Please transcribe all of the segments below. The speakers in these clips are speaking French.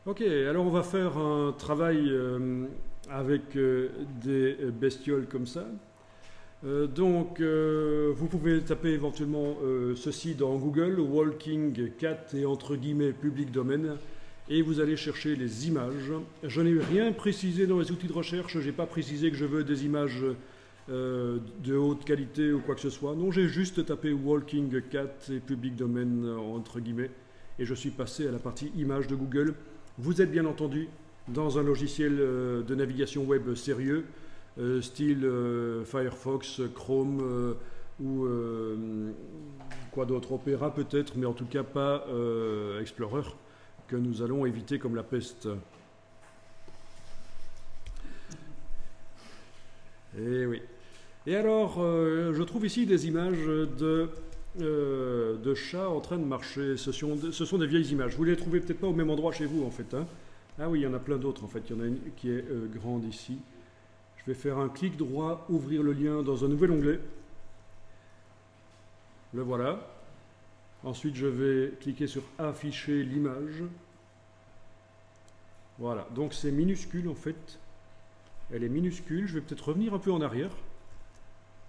Ok, alors on va faire un travail avec des bestioles comme ça. Vous pouvez taper éventuellement ceci dans Google, Walking Cat et entre guillemets public domaine, et vous allez chercher les images. Je n'ai rien précisé dans les outils de recherche, je n'ai pas précisé que je veux des images de haute qualité ou quoi que ce soit. Non, j'ai juste tapé Walking Cat et public domaine entre guillemets, et je suis passé à la partie images de Google. Vous êtes bien entendu dans un logiciel de navigation web sérieux, style Firefox, Chrome ou quoi d'autre, Opera peut-être, mais en tout cas pas Explorer, que nous allons éviter comme la peste. Et oui. Et alors, je trouve ici des images de chats en train de marcher. Ce sont des vieilles images. Vous les trouvez peut-être pas au même endroit chez vous en fait. Hein. Ah oui, il y en a plein d'autres en fait. Il y en a une qui est grande ici. Je vais faire un clic droit, ouvrir le lien dans un nouvel onglet. Le voilà. Ensuite, je vais cliquer sur afficher l'image. Voilà, donc c'est minuscule en fait. Elle est minuscule. Je vais peut-être revenir un peu en arrière.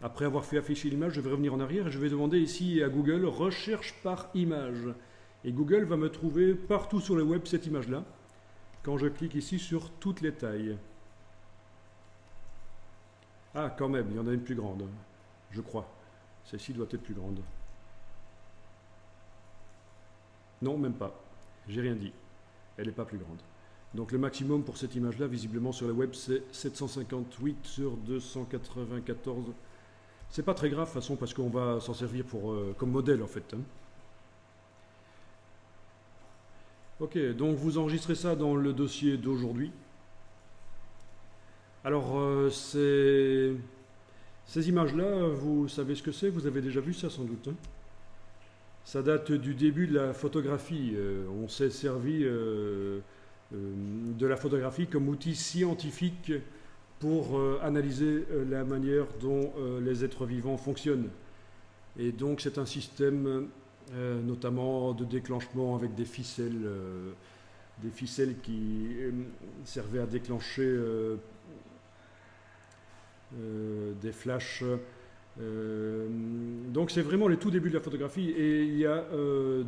Après avoir fait afficher l'image, je vais revenir en arrière et je vais demander ici à Google recherche par image. Et Google va me trouver partout sur le web cette image-là. Quand je clique ici sur toutes les tailles. Ah, quand même, il y en a une plus grande, je crois. Celle-ci doit être plus grande. Non, même pas. J'ai rien dit. Elle n'est pas plus grande. Donc le maximum pour cette image-là, visiblement sur le web, c'est 758 sur 294. C'est pas très grave, de toute façon, parce qu'on va s'en servir comme modèle, en fait. Hein. Ok, donc vous enregistrez ça dans le dossier d'aujourd'hui. Alors, ces images-là, vous savez ce que c'est? Vous avez déjà vu ça, sans doute. Hein. Ça date du début de la photographie. On s'est servi de la photographie comme outil scientifique pour analyser la manière dont les êtres vivants fonctionnent. Et donc c'est un système notamment de déclenchement avec des ficelles qui servaient à déclencher des flashs. Donc c'est vraiment les tout débuts de la photographie et il y a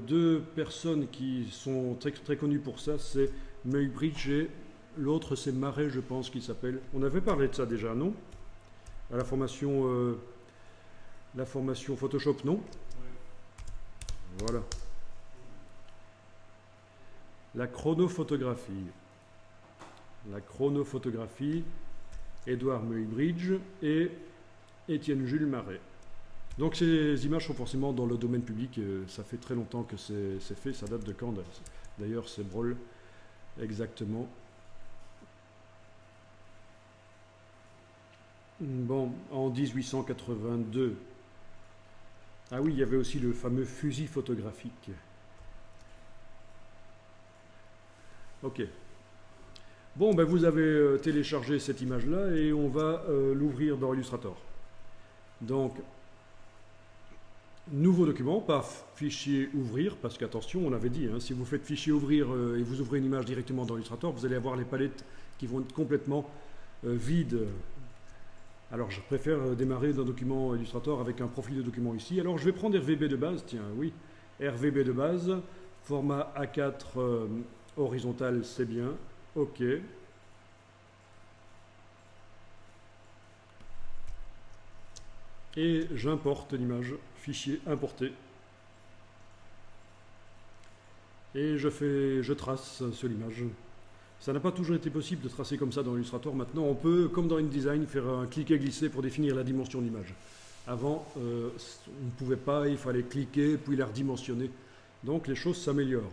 deux personnes qui sont très, très connues pour ça, c'est Muybridge et l'autre c'est Marais je pense qu'il s'appelle. On avait parlé de ça déjà, non? À la formation Photoshop, non? Voilà. La chronophotographie. La chronophotographie, Édouard Muybridge et Étienne Jules Marais. Donc ces images sont forcément dans le domaine public, ça fait très longtemps que c'est fait, ça date de quand d'ailleurs c'est Brol exactement. Bon, en 1882. Ah oui, il y avait aussi le fameux fusil photographique. Ok. Bon, ben vous avez téléchargé cette image-là et on va l'ouvrir dans Illustrator. Donc, nouveau document, paf, fichier ouvrir, parce qu'attention, on avait dit, hein, si vous faites fichier ouvrir et vous ouvrez une image directement dans Illustrator, vous allez avoir les palettes qui vont être complètement vides. Alors, je préfère démarrer d'un document Illustrator avec un profil de document ici. Alors, je vais prendre RVB de base, tiens, oui, RVB de base, format A4 horizontal, c'est bien, ok. Et j'importe l'image, fichier importé. Et je trace sur l'image. Ça n'a pas toujours été possible de tracer comme ça dans Illustrator. Maintenant, on peut, comme dans InDesign, faire un cliquer-glisser pour définir la dimension de l'image. Avant, on ne pouvait pas, il fallait cliquer, puis la redimensionner. Donc, les choses s'améliorent.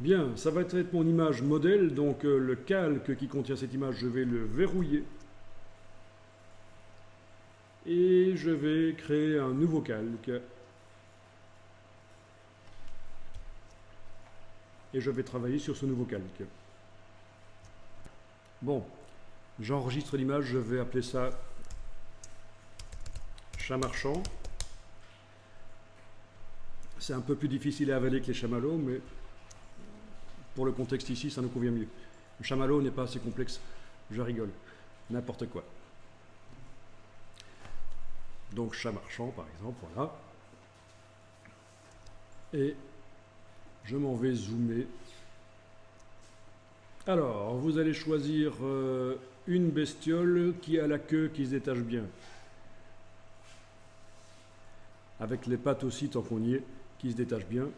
Bien, ça va être mon image modèle. Donc, le calque qui contient cette image, je vais le verrouiller. Et je vais créer un nouveau calque. Et je vais travailler sur ce nouveau calque. Bon, j'enregistre l'image, je vais appeler ça chat marchand. c'est un peu plus difficile à avaler que les chamallows, mais pour le contexte ici, ça nous convient mieux. Le chamallow n'est pas assez complexe, je rigole, n'importe quoi. Donc chat marchand par exemple, voilà. Et je m'en vais zoomer. Alors, vous allez choisir une bestiole qui a la queue qui se détache bien. Avec les pattes aussi, tant qu'on y est, qui se détachent bien.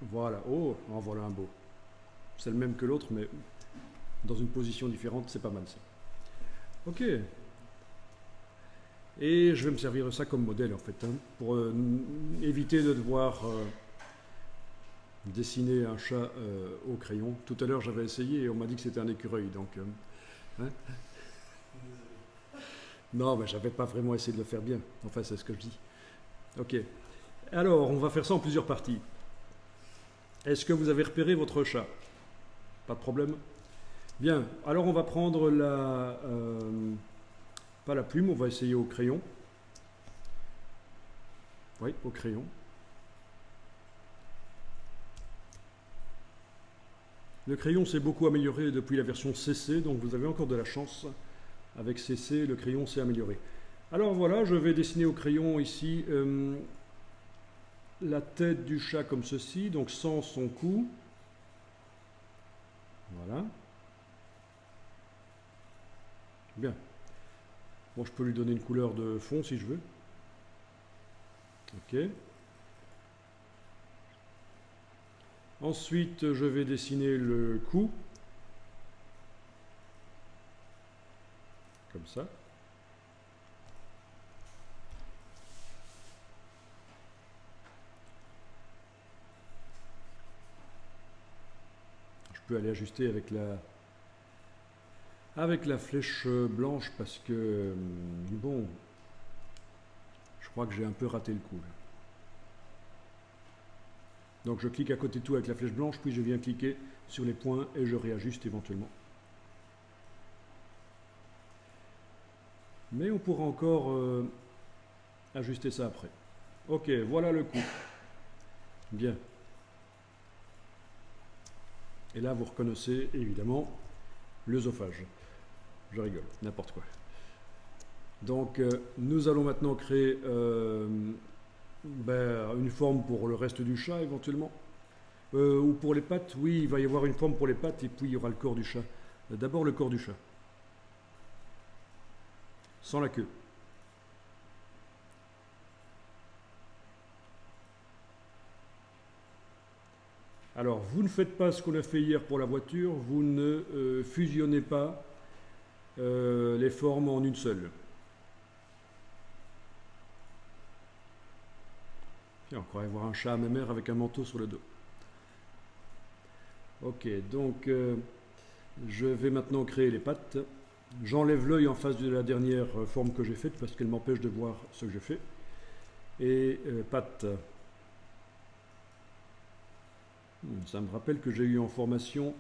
Voilà, oh, en voilà un beau. C'est le même que l'autre, mais dans une position différente, c'est pas mal ça. Ok. Et je vais me servir de ça comme modèle en fait, hein, pour éviter de devoir dessiner un chat au crayon. Tout à l'heure j'avais essayé et on m'a dit que c'était un écureuil, donc... hein. Non, mais j'avais pas vraiment essayé de le faire bien. Enfin, c'est ce que je dis. Ok. Alors, on va faire ça en plusieurs parties. Est-ce que vous avez repéré votre chat? Pas de problème? Bien. Alors, on va prendre la... pas la plume, on va essayer au crayon. Oui, au crayon. Le crayon s'est beaucoup amélioré depuis la version CC, donc vous avez encore de la chance. Avec CC, le crayon s'est amélioré. Alors voilà, je vais dessiner au crayon ici la tête du chat comme ceci, donc sans son cou. Voilà. Bien. Bon, je peux lui donner une couleur de fond si je veux. Ok. Ensuite, je vais dessiner le cou. Comme ça. Je peux aller ajuster avec la flèche blanche parce que, bon, je crois que j'ai un peu raté le coup. Là. Donc je clique à côté de tout avec la flèche blanche, puis je viens cliquer sur les points et je réajuste éventuellement. Mais on pourra encore ajuster ça après. Ok, voilà le coup. Bien. Et là, vous reconnaissez évidemment l'œsophage. Je rigole, n'importe quoi. Donc, nous allons maintenant créer une forme pour le reste du chat, éventuellement. Ou pour les pattes, oui, il va y avoir une forme pour les pattes, et puis il y aura le corps du chat. D'abord le corps du chat. Sans la queue. Alors, vous ne faites pas ce qu'on a fait hier pour la voiture, vous ne fusionnez pas les formes en une seule. Tiens, on croirait voir un chat à ma mère avec un manteau sur le dos. Ok, donc je vais maintenant créer les pattes. J'enlève l'œil en face de la dernière forme que j'ai faite parce qu'elle m'empêche de voir ce que j'ai fait. Et pattes. Ça me rappelle que j'ai eu en formation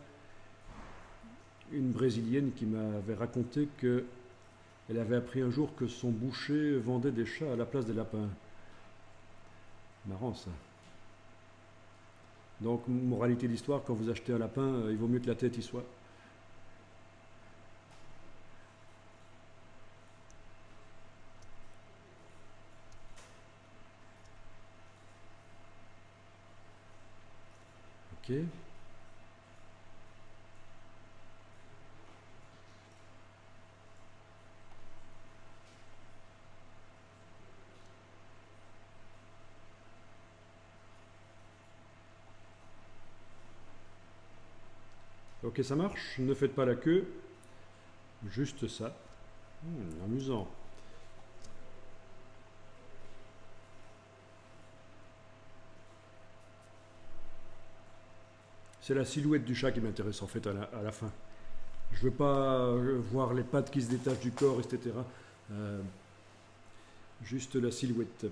une brésilienne qui m'avait raconté qu'elle avait appris un jour que son boucher vendait des chats à la place des lapins. Marrant ça. Donc, moralité d'histoire, quand vous achetez un lapin, il vaut mieux que la tête y soit. Ok. Ok, ça marche. Ne faites pas la queue. Juste ça. Amusant. C'est la silhouette du chat qui m'intéresse en fait à la fin. Je veux pas voir les pattes qui se détachent du corps, etc. Juste la silhouette.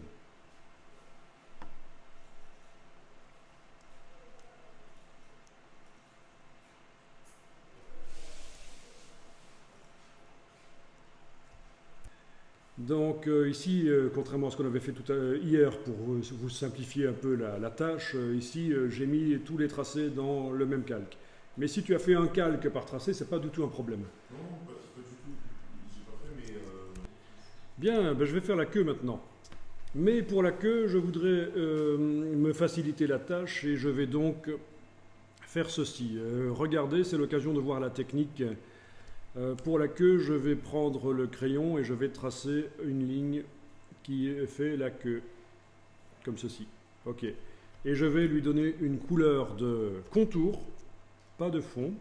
Donc ici, contrairement à ce qu'on avait fait hier pour vous simplifier un peu la tâche, ici j'ai mis tous les tracés dans le même calque. Mais si tu as fait un calque par tracé, c'est pas du tout un problème. Non, pas du tout. J'ai pas fait, mais. Bien, ben, je vais faire la queue maintenant. Mais pour la queue, je voudrais me faciliter la tâche et je vais donc faire ceci. Regardez, c'est l'occasion de voir la technique. Pour la queue, je vais prendre le crayon et je vais tracer une ligne qui fait la queue, comme ceci. Ok. Et je vais lui donner une couleur de contour, pas de fond.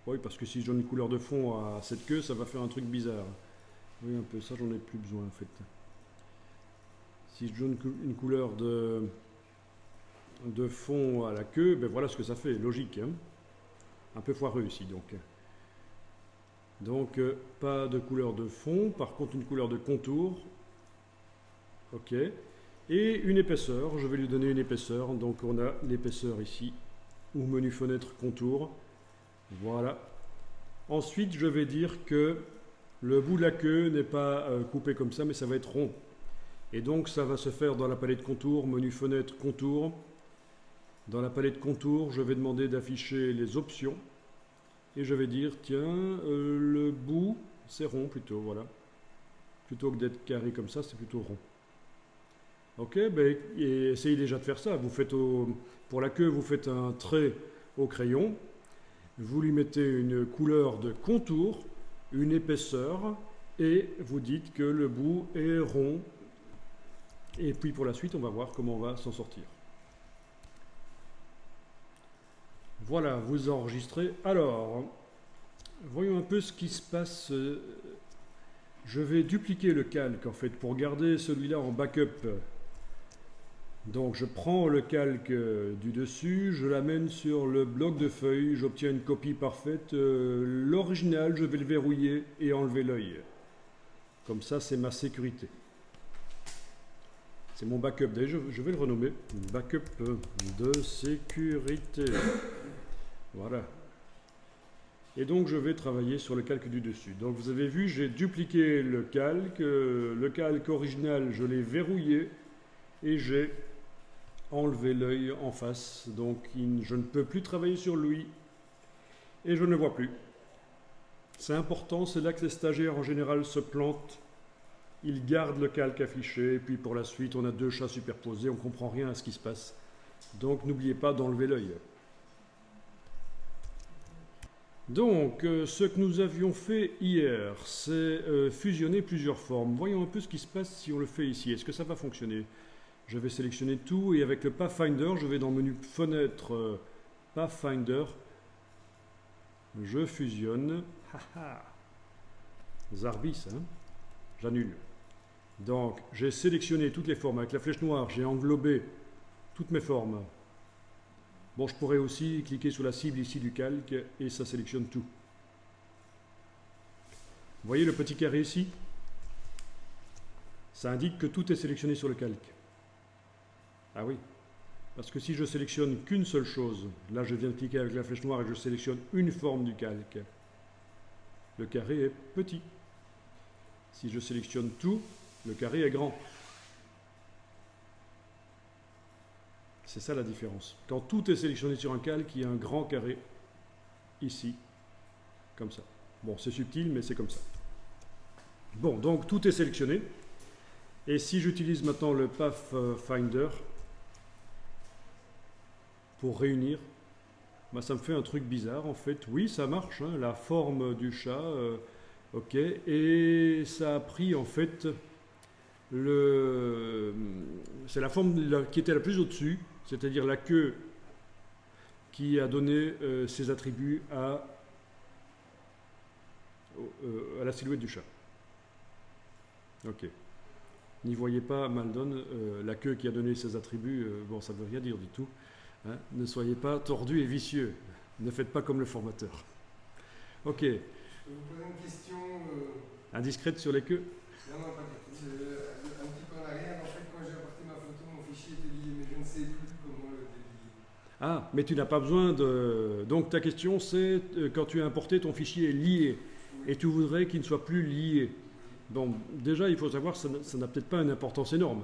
Oui, parce que si je donne une couleur de fond à cette queue, ça va faire un truc bizarre. Oui, un peu ça, j'en ai plus besoin en fait. Si je donne une couleur de fond à la queue, ben voilà ce que ça fait, logique. Hein, un peu foireux ici donc. Donc, pas de couleur de fond, par contre une couleur de contour. Ok. Et une épaisseur, je vais lui donner une épaisseur. Donc on a l'épaisseur ici, ou menu fenêtre contour. Voilà. Ensuite, je vais dire que le bout de la queue n'est pas coupé comme ça, mais ça va être rond. Et donc ça va se faire dans la palette contour, menu fenêtre contour. Dans la palette contour, je vais demander d'afficher les options. Et je vais dire, tiens, le bout, c'est rond plutôt, voilà. Plutôt que d'être carré comme ça, c'est plutôt rond. Ok, ben, et essayez déjà de faire ça. Vous faites pour la queue, vous faites un trait au crayon. Vous lui mettez une couleur de contour, une épaisseur, et vous dites que le bout est rond. Et puis pour la suite, on va voir comment on va s'en sortir. Voilà, vous enregistrez. Alors, voyons un peu ce qui se passe. Je vais dupliquer le calque en fait pour garder celui-là en backup. Donc je prends le calque du dessus, je l'amène sur le bloc de feuilles, j'obtiens une copie parfaite. L'original, je vais le verrouiller et enlever l'œil. Comme ça, c'est ma sécurité. C'est mon backup. D'ailleurs, je vais le renommer. Backup de sécurité. Voilà. Et donc, je vais travailler sur le calque du dessus. Donc, vous avez vu, j'ai dupliqué le calque. Le calque original, je l'ai verrouillé. Et j'ai enlevé l'œil en face. Donc, je ne peux plus travailler sur lui. Et je ne vois plus. C'est important, c'est là que les stagiaires en général se plantent. Ils gardent le calque affiché, et puis pour la suite, on a deux chats superposés, on ne comprend rien à ce qui se passe. Donc n'oubliez pas d'enlever l'œil. Donc, ce que nous avions fait hier, c'est fusionner plusieurs formes. Voyons un peu ce qui se passe si on le fait ici. Est-ce que ça va fonctionner? Je vais sélectionner tout, et avec le Pathfinder, je vais dans le menu Fenêtre Pathfinder. Je fusionne. Zarbis, hein? J'annule. Donc, j'ai sélectionné toutes les formes. Avec la flèche noire, j'ai englobé toutes mes formes. Bon, je pourrais aussi cliquer sur la cible ici du calque et ça sélectionne tout. Vous voyez le petit carré ici? Ça indique que tout est sélectionné sur le calque. Ah oui, parce que si je sélectionne qu'une seule chose, là je viens de cliquer avec la flèche noire et je sélectionne une forme du calque, le carré est petit. Si je sélectionne tout, le carré est grand. C'est ça la différence. Quand tout est sélectionné sur un calque, il y a un grand carré ici, comme ça. Bon, c'est subtil, mais c'est comme ça. Bon, donc tout est sélectionné. Et si j'utilise maintenant le Pathfinder pour réunir, bah, ça me fait un truc bizarre en fait. Oui, ça marche, hein, la forme du chat, ok. Et ça a pris en fait c'est la forme qui était la plus au-dessus, c'est-à-dire la queue qui a donné ses attributs à la silhouette du chat. Ok. N'y voyez pas Maldon, la queue qui a donné ses attributs, bon ça ne veut rien dire du tout. Hein, ne soyez pas tordu et vicieux. Ne faites pas comme le formateur. Ok. Je peux vous poser une question indiscrète sur les queues? Non, pas un petit peu en arrière. En fait, quand j'ai apporté ma photo, mon fichier était lié, mais je ne sais plus comment le délier. Ah, mais tu n'as pas besoin de... Donc ta question c'est, quand tu as importé, ton fichier est lié, oui. Et tu voudrais qu'il ne soit plus lié. Bon, déjà, il faut savoir que ça n'a peut-être pas une importance énorme.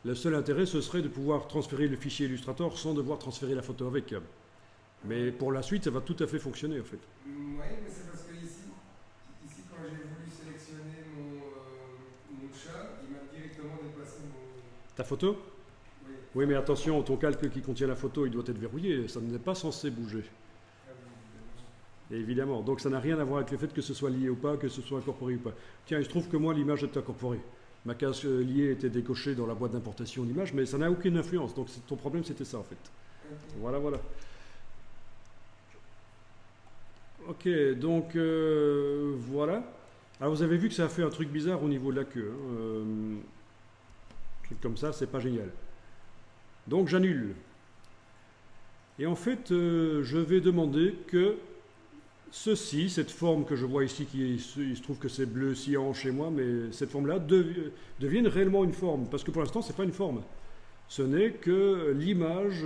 Le seul intérêt, ce serait de pouvoir transférer le fichier Illustrator sans devoir transférer la photo avec. Mais pour la suite, ça va tout à fait fonctionner, en fait. Oui, mais c'est parce que ici quand j'ai voulu sélectionner mon chat, il m'a directement déplacé Ta photo? Oui. Oui, mais attention, ton calque qui contient la photo, il doit être verrouillé. Ça n'est pas censé bouger. Ah oui, Et évidemment. Donc ça n'a rien à voir avec le fait que ce soit lié ou pas, que ce soit incorporé ou pas. Tiens, il se trouve que moi, l'image est incorporée. Ma case liée était décochée dans la boîte d'importation d'image, mais ça n'a aucune influence. Donc ton problème, c'était ça, en fait. okay. Voilà, voilà. Ok, donc voilà. Alors vous avez vu que ça a fait un truc bizarre au niveau de la queue. Un truc comme ça, c'est pas génial. Donc j'annule. Et en fait, je vais demander que ceci, cette forme que je vois ici, il se trouve que c'est bleu cyan chez moi, mais cette forme-là devienne réellement une forme. Parce que pour l'instant, c'est pas une forme. Ce n'est que l'image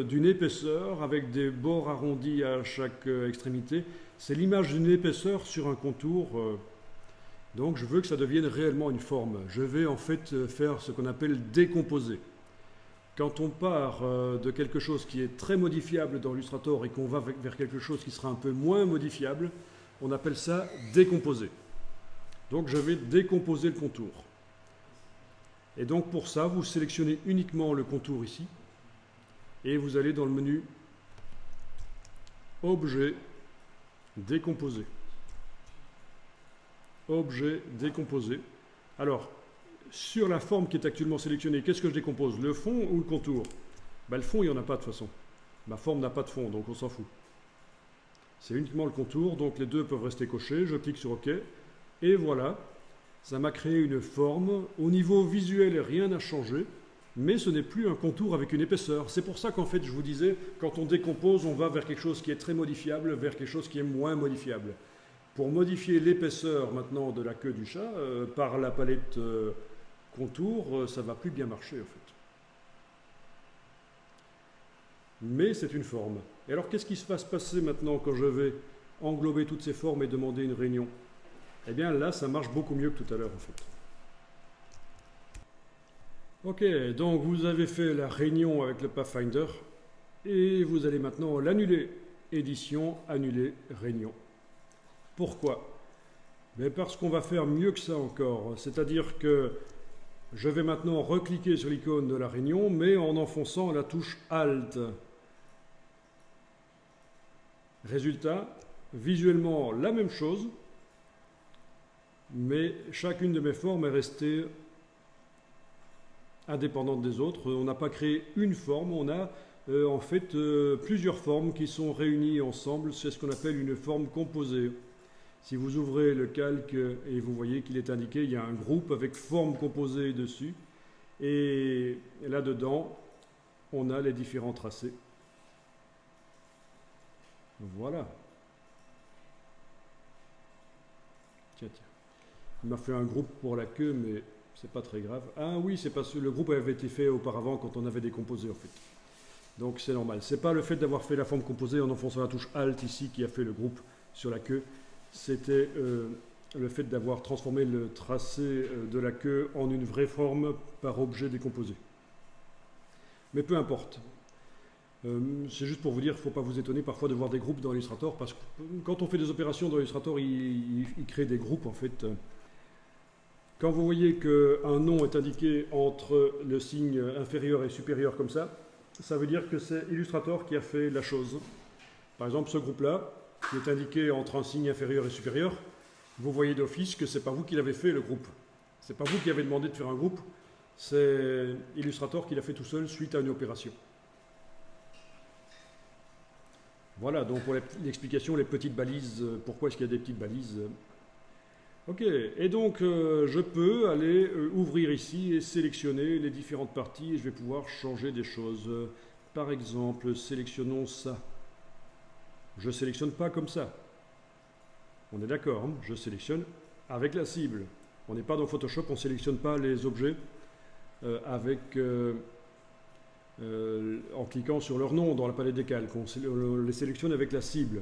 d'une épaisseur avec des bords arrondis à chaque extrémité. C'est l'image d'une épaisseur sur un contour. Donc je veux que ça devienne réellement une forme. Je vais en fait faire ce qu'on appelle décomposer. Quand on part de quelque chose qui est très modifiable dans Illustrator et qu'on va vers quelque chose qui sera un peu moins modifiable, on appelle ça décomposer. Donc je vais décomposer le contour. Et donc pour ça, vous sélectionnez uniquement le contour ici et vous allez dans le menu Objet, décomposer. Objet, décomposer. Alors, sur la forme qui est actuellement sélectionnée, qu'est-ce que je décompose? Le fond ou le contour? Ben, le fond, il n'y en a pas de toute façon. Ma forme n'a pas de fond, donc on s'en fout. C'est uniquement le contour, donc les deux peuvent rester cochés. Je clique sur OK. Et voilà, ça m'a créé une forme. Au niveau visuel, rien n'a changé, mais ce n'est plus un contour avec une épaisseur. C'est pour ça qu'en fait, je vous disais, quand on décompose, on va vers quelque chose qui est très modifiable, vers quelque chose qui est moins modifiable. Pour modifier l'épaisseur maintenant de la queue du chat, par la palette contour, ça ne va plus bien marcher en fait. Mais c'est une forme. Et alors qu'est-ce qui va se passer maintenant quand je vais englober toutes ces formes et demander une réunion? Eh bien là, ça marche beaucoup mieux que tout à l'heure en fait. Ok, donc vous avez fait la réunion avec le Pathfinder et vous allez maintenant l'annuler. Édition, annuler, réunion. Pourquoi? Mais parce qu'on va faire mieux que ça encore. C'est-à-dire que je vais maintenant recliquer sur l'icône de la réunion, mais en enfonçant la touche Alt. Résultat, visuellement la même chose, mais chacune de mes formes est restée indépendante des autres. On n'a pas créé une forme, on a en fait plusieurs formes qui sont réunies ensemble. C'est ce qu'on appelle une forme composée. Si vous ouvrez le calque et vous voyez qu'il est indiqué, il y a un groupe avec forme composée dessus. Et là-dedans, on a les différents tracés. Voilà. Tiens. Il m'a fait un groupe pour la queue, mais c'est pas très grave. Ah oui, c'est parce que le groupe avait été fait auparavant quand on avait décomposé en fait. Donc c'est normal. C'est pas le fait d'avoir fait la forme composée en enfonçant la touche Alt ici qui a fait le groupe sur la queue. C'était le fait d'avoir transformé le tracé de la queue en une vraie forme par objet décomposé. Mais peu importe. C'est juste pour vous dire, il ne faut pas vous étonner parfois de voir des groupes dans Illustrator, parce que quand on fait des opérations dans Illustrator, il crée des groupes en fait. Quand vous voyez qu'un nom est indiqué entre le signe inférieur et supérieur comme ça veut dire que c'est Illustrator qui a fait la chose. Par exemple, ce groupe-là, qui est indiqué entre un signe inférieur et supérieur, vous voyez d'office que ce n'est pas vous qui l'avez fait, le groupe. Ce n'est pas vous qui avez demandé de faire un groupe, c'est Illustrator qui l'a fait tout seul suite à une opération. Voilà, donc pour l'explication, les petites balises, pourquoi est-ce qu'il y a des petites balises. Ok, et donc je peux aller ouvrir ici et sélectionner les différentes parties et je vais pouvoir changer des choses. Par exemple, sélectionnons ça. Je ne sélectionne pas comme ça. On est d'accord, hein? Je sélectionne avec la cible. On n'est pas dans Photoshop, on ne sélectionne pas les objets en cliquant sur leur nom dans la palette des calques. On les sélectionne avec la cible.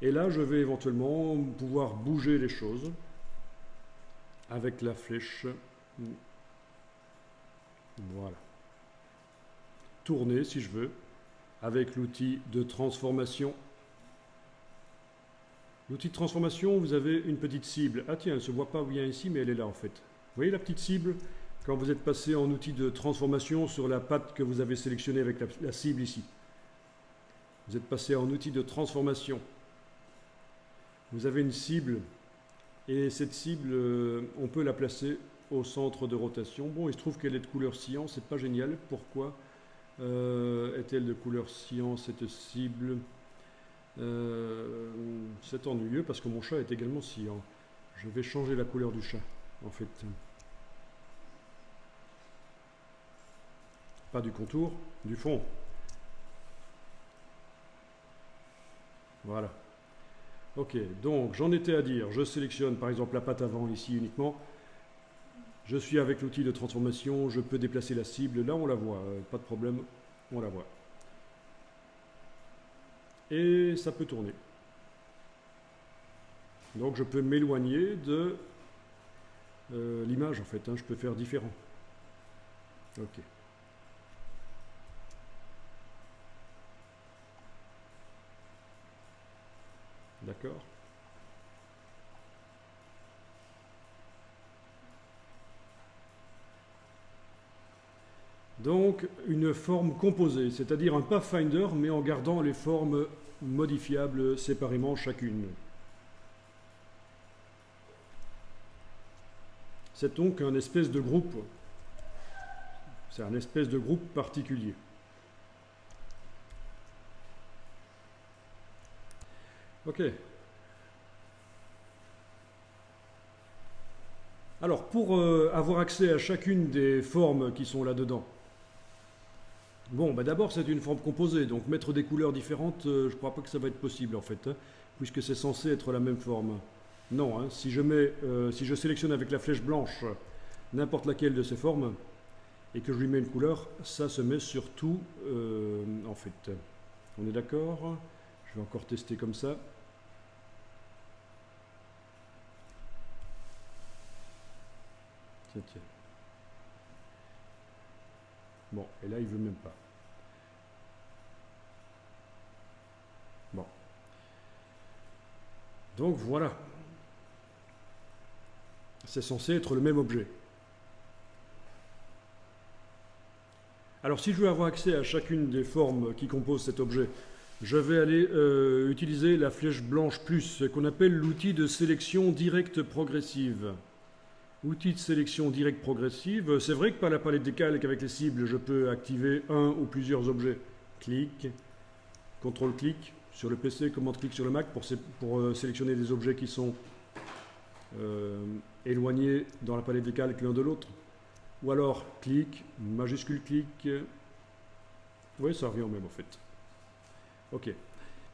Et là, je vais éventuellement pouvoir bouger les choses. avec la flèche. Voilà. Tourner si je veux, avec l'outil de transformation. L'outil de transformation, vous avez une petite cible. Ah tiens, elle ne se voit pas bien ici, mais elle est là en fait. Vous voyez la petite cible? Quand vous êtes passé en outil de transformation sur la patte que vous avez sélectionnée avec la cible ici. Vous êtes passé en outil de transformation. Vous avez une cible, et cette cible, on peut la placer au centre de rotation. Bon, il se trouve qu'elle est de couleur cyan, c'est pas génial. Pourquoi est-elle de couleur cyan, cette cible? C'est ennuyeux parce que mon chat est également cyan. Je vais changer la couleur du chat, en fait. Pas du contour, du fond. Voilà. Ok, donc j'en étais à dire, je sélectionne par exemple la patte avant ici uniquement. Je suis avec l'outil de transformation, je peux déplacer la cible, là on la voit, pas de problème, on la voit. Et ça peut tourner. Donc je peux m'éloigner de l'image en fait, hein, je peux faire différent. Ok. D'accord. Donc une forme composée, c'est-à-dire un pathfinder, mais en gardant les formes modifiables séparément chacune. C'est donc un espèce de groupe. C'est un espèce de groupe particulier. Ok. Alors, pour avoir accès à chacune des formes qui sont là-dedans, bon, bah d'abord c'est une forme composée, donc mettre des couleurs différentes, je ne crois pas que ça va être possible en fait, hein, puisque c'est censé être la même forme. Non, hein, si je sélectionne avec la flèche blanche n'importe laquelle de ces formes, et que je lui mets une couleur, ça se met sur tout, en fait. On est d'accord? Je vais encore tester comme ça. Tiens, tiens. Bon, et là, il veut même pas. Bon. Donc, voilà. C'est censé être le même objet. Alors, si je veux avoir accès à chacune des formes qui composent cet objet, je vais aller utiliser la flèche blanche plus, qu'on appelle l'outil de sélection directe progressive. Outil de sélection directe progressive. C'est vrai que par la palette des calques avec les cibles, je peux activer un ou plusieurs objets. Clic, CTRL-clic sur le PC, commande-clic sur le Mac pour sélectionner des objets qui sont éloignés dans la palette des calques l'un de l'autre. Ou alors clic, majuscule clic. Oui, ça revient au même en fait. Ok.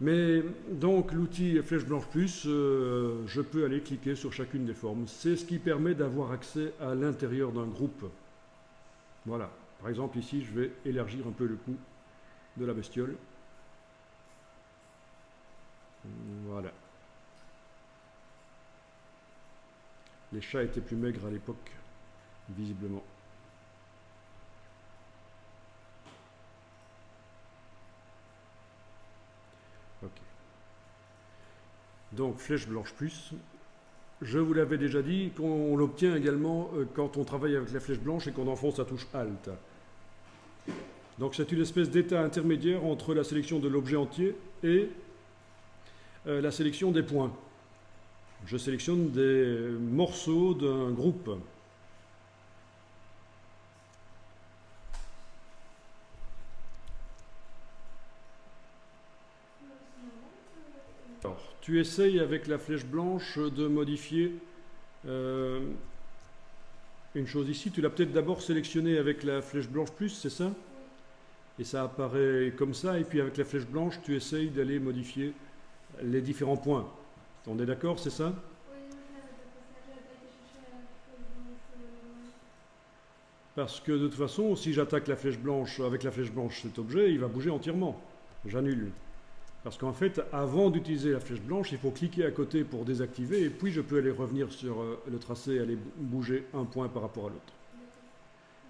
Mais donc l'outil flèche blanche plus, je peux aller cliquer sur chacune des formes. C'est ce qui permet d'avoir accès à l'intérieur d'un groupe. Voilà. Par exemple ici, je vais élargir un peu le cou de la bestiole. Voilà. Les chats étaient plus maigres à l'époque, visiblement. Ok. Donc flèche blanche plus. Je vous l'avais déjà dit qu'on l'obtient également quand on travaille avec la flèche blanche et qu'on enfonce la touche Alt. Donc c'est une espèce d'état intermédiaire entre la sélection de l'objet entier et la sélection des points. Je sélectionne des morceaux d'un groupe. Alors, tu essayes avec la flèche blanche de modifier une chose ici. Tu l'as peut-être d'abord sélectionné avec la flèche blanche plus, c'est ça? Et ça apparaît comme ça. Et puis avec la flèche blanche, tu essayes d'aller modifier les différents points. On est d'accord, c'est ça? Parce que de toute façon, si j'attaque la flèche blanche, avec la flèche blanche cet objet, il va bouger entièrement. J'annule. Parce qu'en fait, avant d'utiliser la flèche blanche, il faut cliquer à côté pour désactiver, et puis je peux aller revenir sur le tracé et aller bouger un point par rapport à l'autre.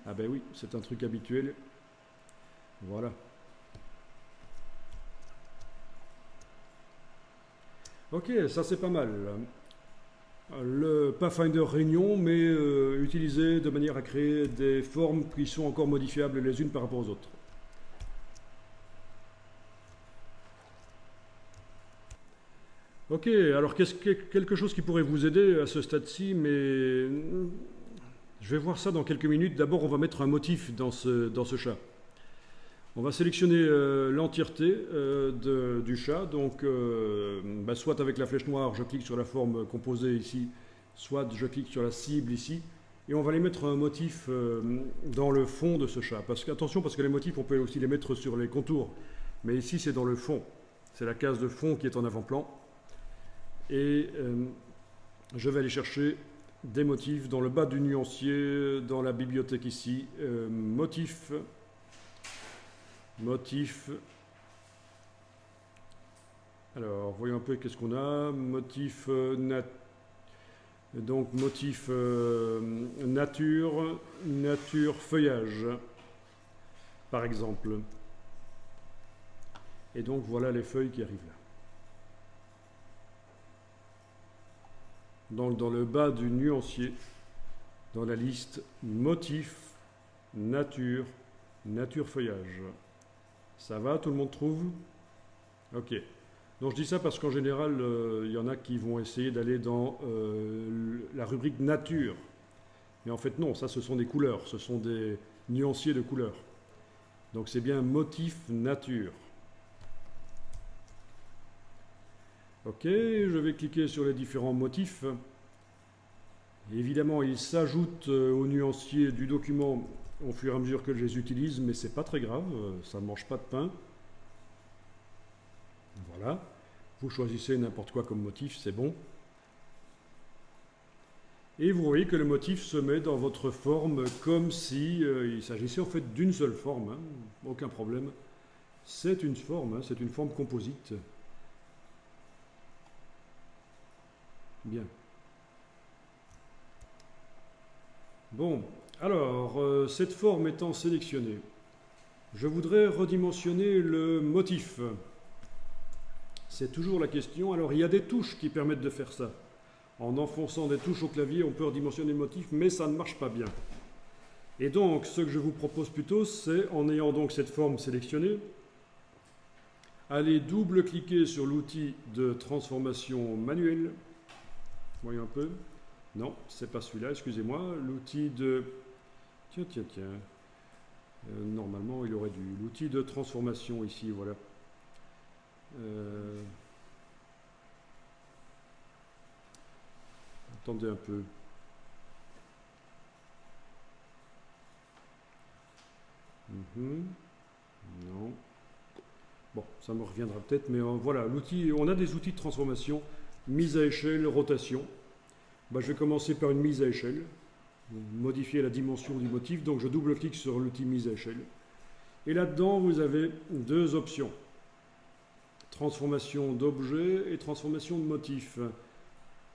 Ah ben oui, c'est un truc habituel. Voilà. Ok, ça c'est pas mal. Le Pathfinder Réunion, mais utilisé de manière à créer des formes qui sont encore modifiables les unes par rapport aux autres. Ok, alors quelque chose qui pourrait vous aider à ce stade-ci, mais je vais voir ça dans quelques minutes. D'abord, on va mettre un motif dans ce chat. On va sélectionner l'entièreté du chat, donc soit avec la flèche noire, je clique sur la forme composée ici, soit je clique sur la cible ici, et on va les mettre un motif dans le fond de ce chat. Attention, parce que les motifs, on peut aussi les mettre sur les contours, mais ici c'est dans le fond. C'est la case de fond qui est en avant-plan. Et je vais aller chercher des motifs dans le bas du nuancier, dans la bibliothèque ici, motif, alors voyons un peu qu'est-ce qu'on a, motif nature, feuillage, par exemple. Et donc voilà les feuilles qui arrivent là. Donc dans le bas du nuancier, dans la liste motif, nature, feuillage. Ça va, tout le monde trouve? Ok. Donc je dis ça parce qu'en général, il y en a qui vont essayer d'aller dans la rubrique nature. Mais en fait non, ça ce sont des couleurs, ce sont des nuanciers de couleurs. Donc c'est bien motif, nature. Ok, je vais cliquer sur les différents motifs. Évidemment, ils s'ajoutent au nuancier du document au fur et à mesure que je les utilise, mais c'est pas très grave, ça ne mange pas de pain. Voilà, vous choisissez n'importe quoi comme motif, c'est bon. Et vous voyez que le motif se met dans votre forme comme si il s'agissait en fait d'une seule forme, hein, aucun problème. C'est une forme, hein, c'est une forme composite. Bien. Bon, alors, cette forme étant sélectionnée, je voudrais redimensionner le motif. C'est toujours la question. Alors, il y a des touches qui permettent de faire ça. En enfonçant des touches au clavier, on peut redimensionner le motif, mais ça ne marche pas bien. Et donc, ce que je vous propose plutôt, c'est, en ayant donc cette forme sélectionnée, aller double-cliquer sur l'outil de transformation manuelle. Voyons un peu. Non, c'est pas celui-là, excusez-moi. L'outil de... Tiens. Normalement, il aurait dû... L'outil de transformation ici, voilà. Attendez un peu. Non. Bon, ça me reviendra peut-être, mais voilà, l'outil... On a des outils de transformation, mise à échelle, rotation. Je vais commencer par une mise à échelle, modifier la dimension du motif, donc je double-clique sur l'outil mise à échelle. Et là-dedans, vous avez deux options, transformation d'objet et transformation de motif.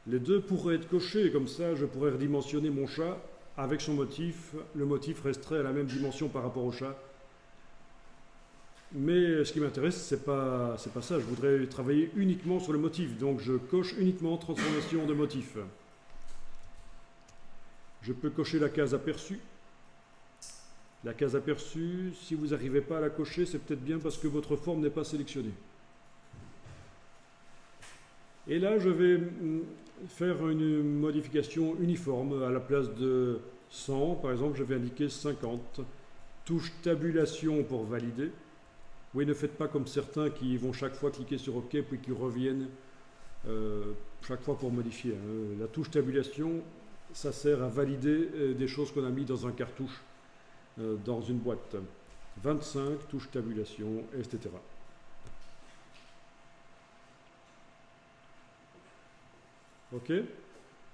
Les deux pourraient être cochés, comme ça je pourrais redimensionner mon chat avec son motif, le motif resterait à la même dimension par rapport au chat. Mais ce qui m'intéresse, c'est pas ça, je voudrais travailler uniquement sur le motif, donc je coche uniquement transformation de motif. Je peux cocher la case aperçue. La case aperçue, si vous n'arrivez pas à la cocher, c'est peut-être bien parce que votre forme n'est pas sélectionnée. Et là, je vais faire une modification uniforme. À la place de 100, par exemple, je vais indiquer 50. Touche tabulation pour valider. Oui, ne faites pas comme certains qui vont chaque fois cliquer sur OK, puis qui reviennent chaque fois pour modifier. La touche tabulation, ça sert à valider des choses qu'on a mis dans un cartouche, dans une boîte. 25, touche tabulation, etc. Ok?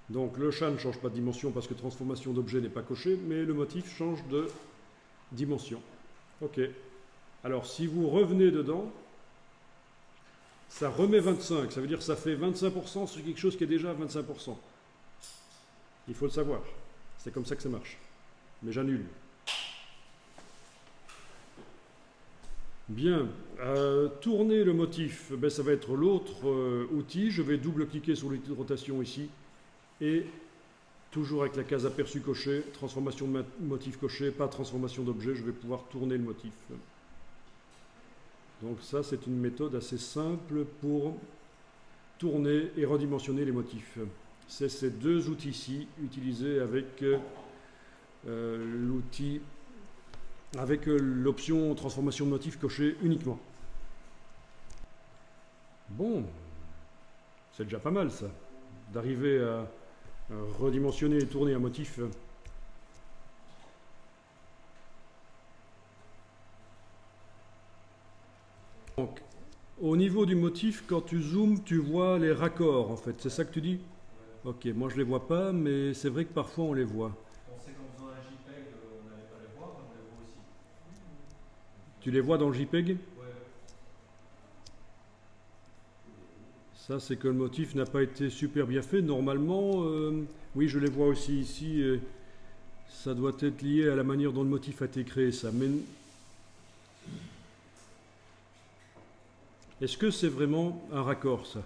Donc le chat ne change pas de dimension parce que transformation d'objet n'est pas coché, mais le motif change de dimension. Ok. Alors si vous revenez dedans, ça remet 25. Ça veut dire que ça fait 25% sur quelque chose qui est déjà à 25%. Il faut le savoir. C'est comme ça que ça marche. Mais j'annule. Bien. Tourner le motif, ben, ça va être l'autre outil. Je vais double-cliquer sur l'outil de rotation ici. Et toujours avec la case aperçu coché, transformation de motif coché, pas transformation d'objet, je vais pouvoir tourner le motif. Donc ça, c'est une méthode assez simple pour tourner et redimensionner les motifs. C'est ces deux outils-ci, utilisés avec l'option transformation de motif coché uniquement. Bon, c'est déjà pas mal ça, d'arriver à redimensionner et tourner un motif. Donc, au niveau du motif, quand tu zoomes, tu vois les raccords en fait, c'est ça que tu dis? Ok, moi je les vois pas, mais c'est vrai que parfois on les voit. On sait qu'en faisant un JPEG, on n'allait pas les voir, mais on les voit aussi. Tu les vois dans le JPEG? Ouais. Ça, c'est que le motif n'a pas été super bien fait. Normalement, oui, je les vois aussi ici. Ça doit être lié à la manière dont le motif a été créé, ça. Mais est-ce que c'est vraiment un raccord, ça?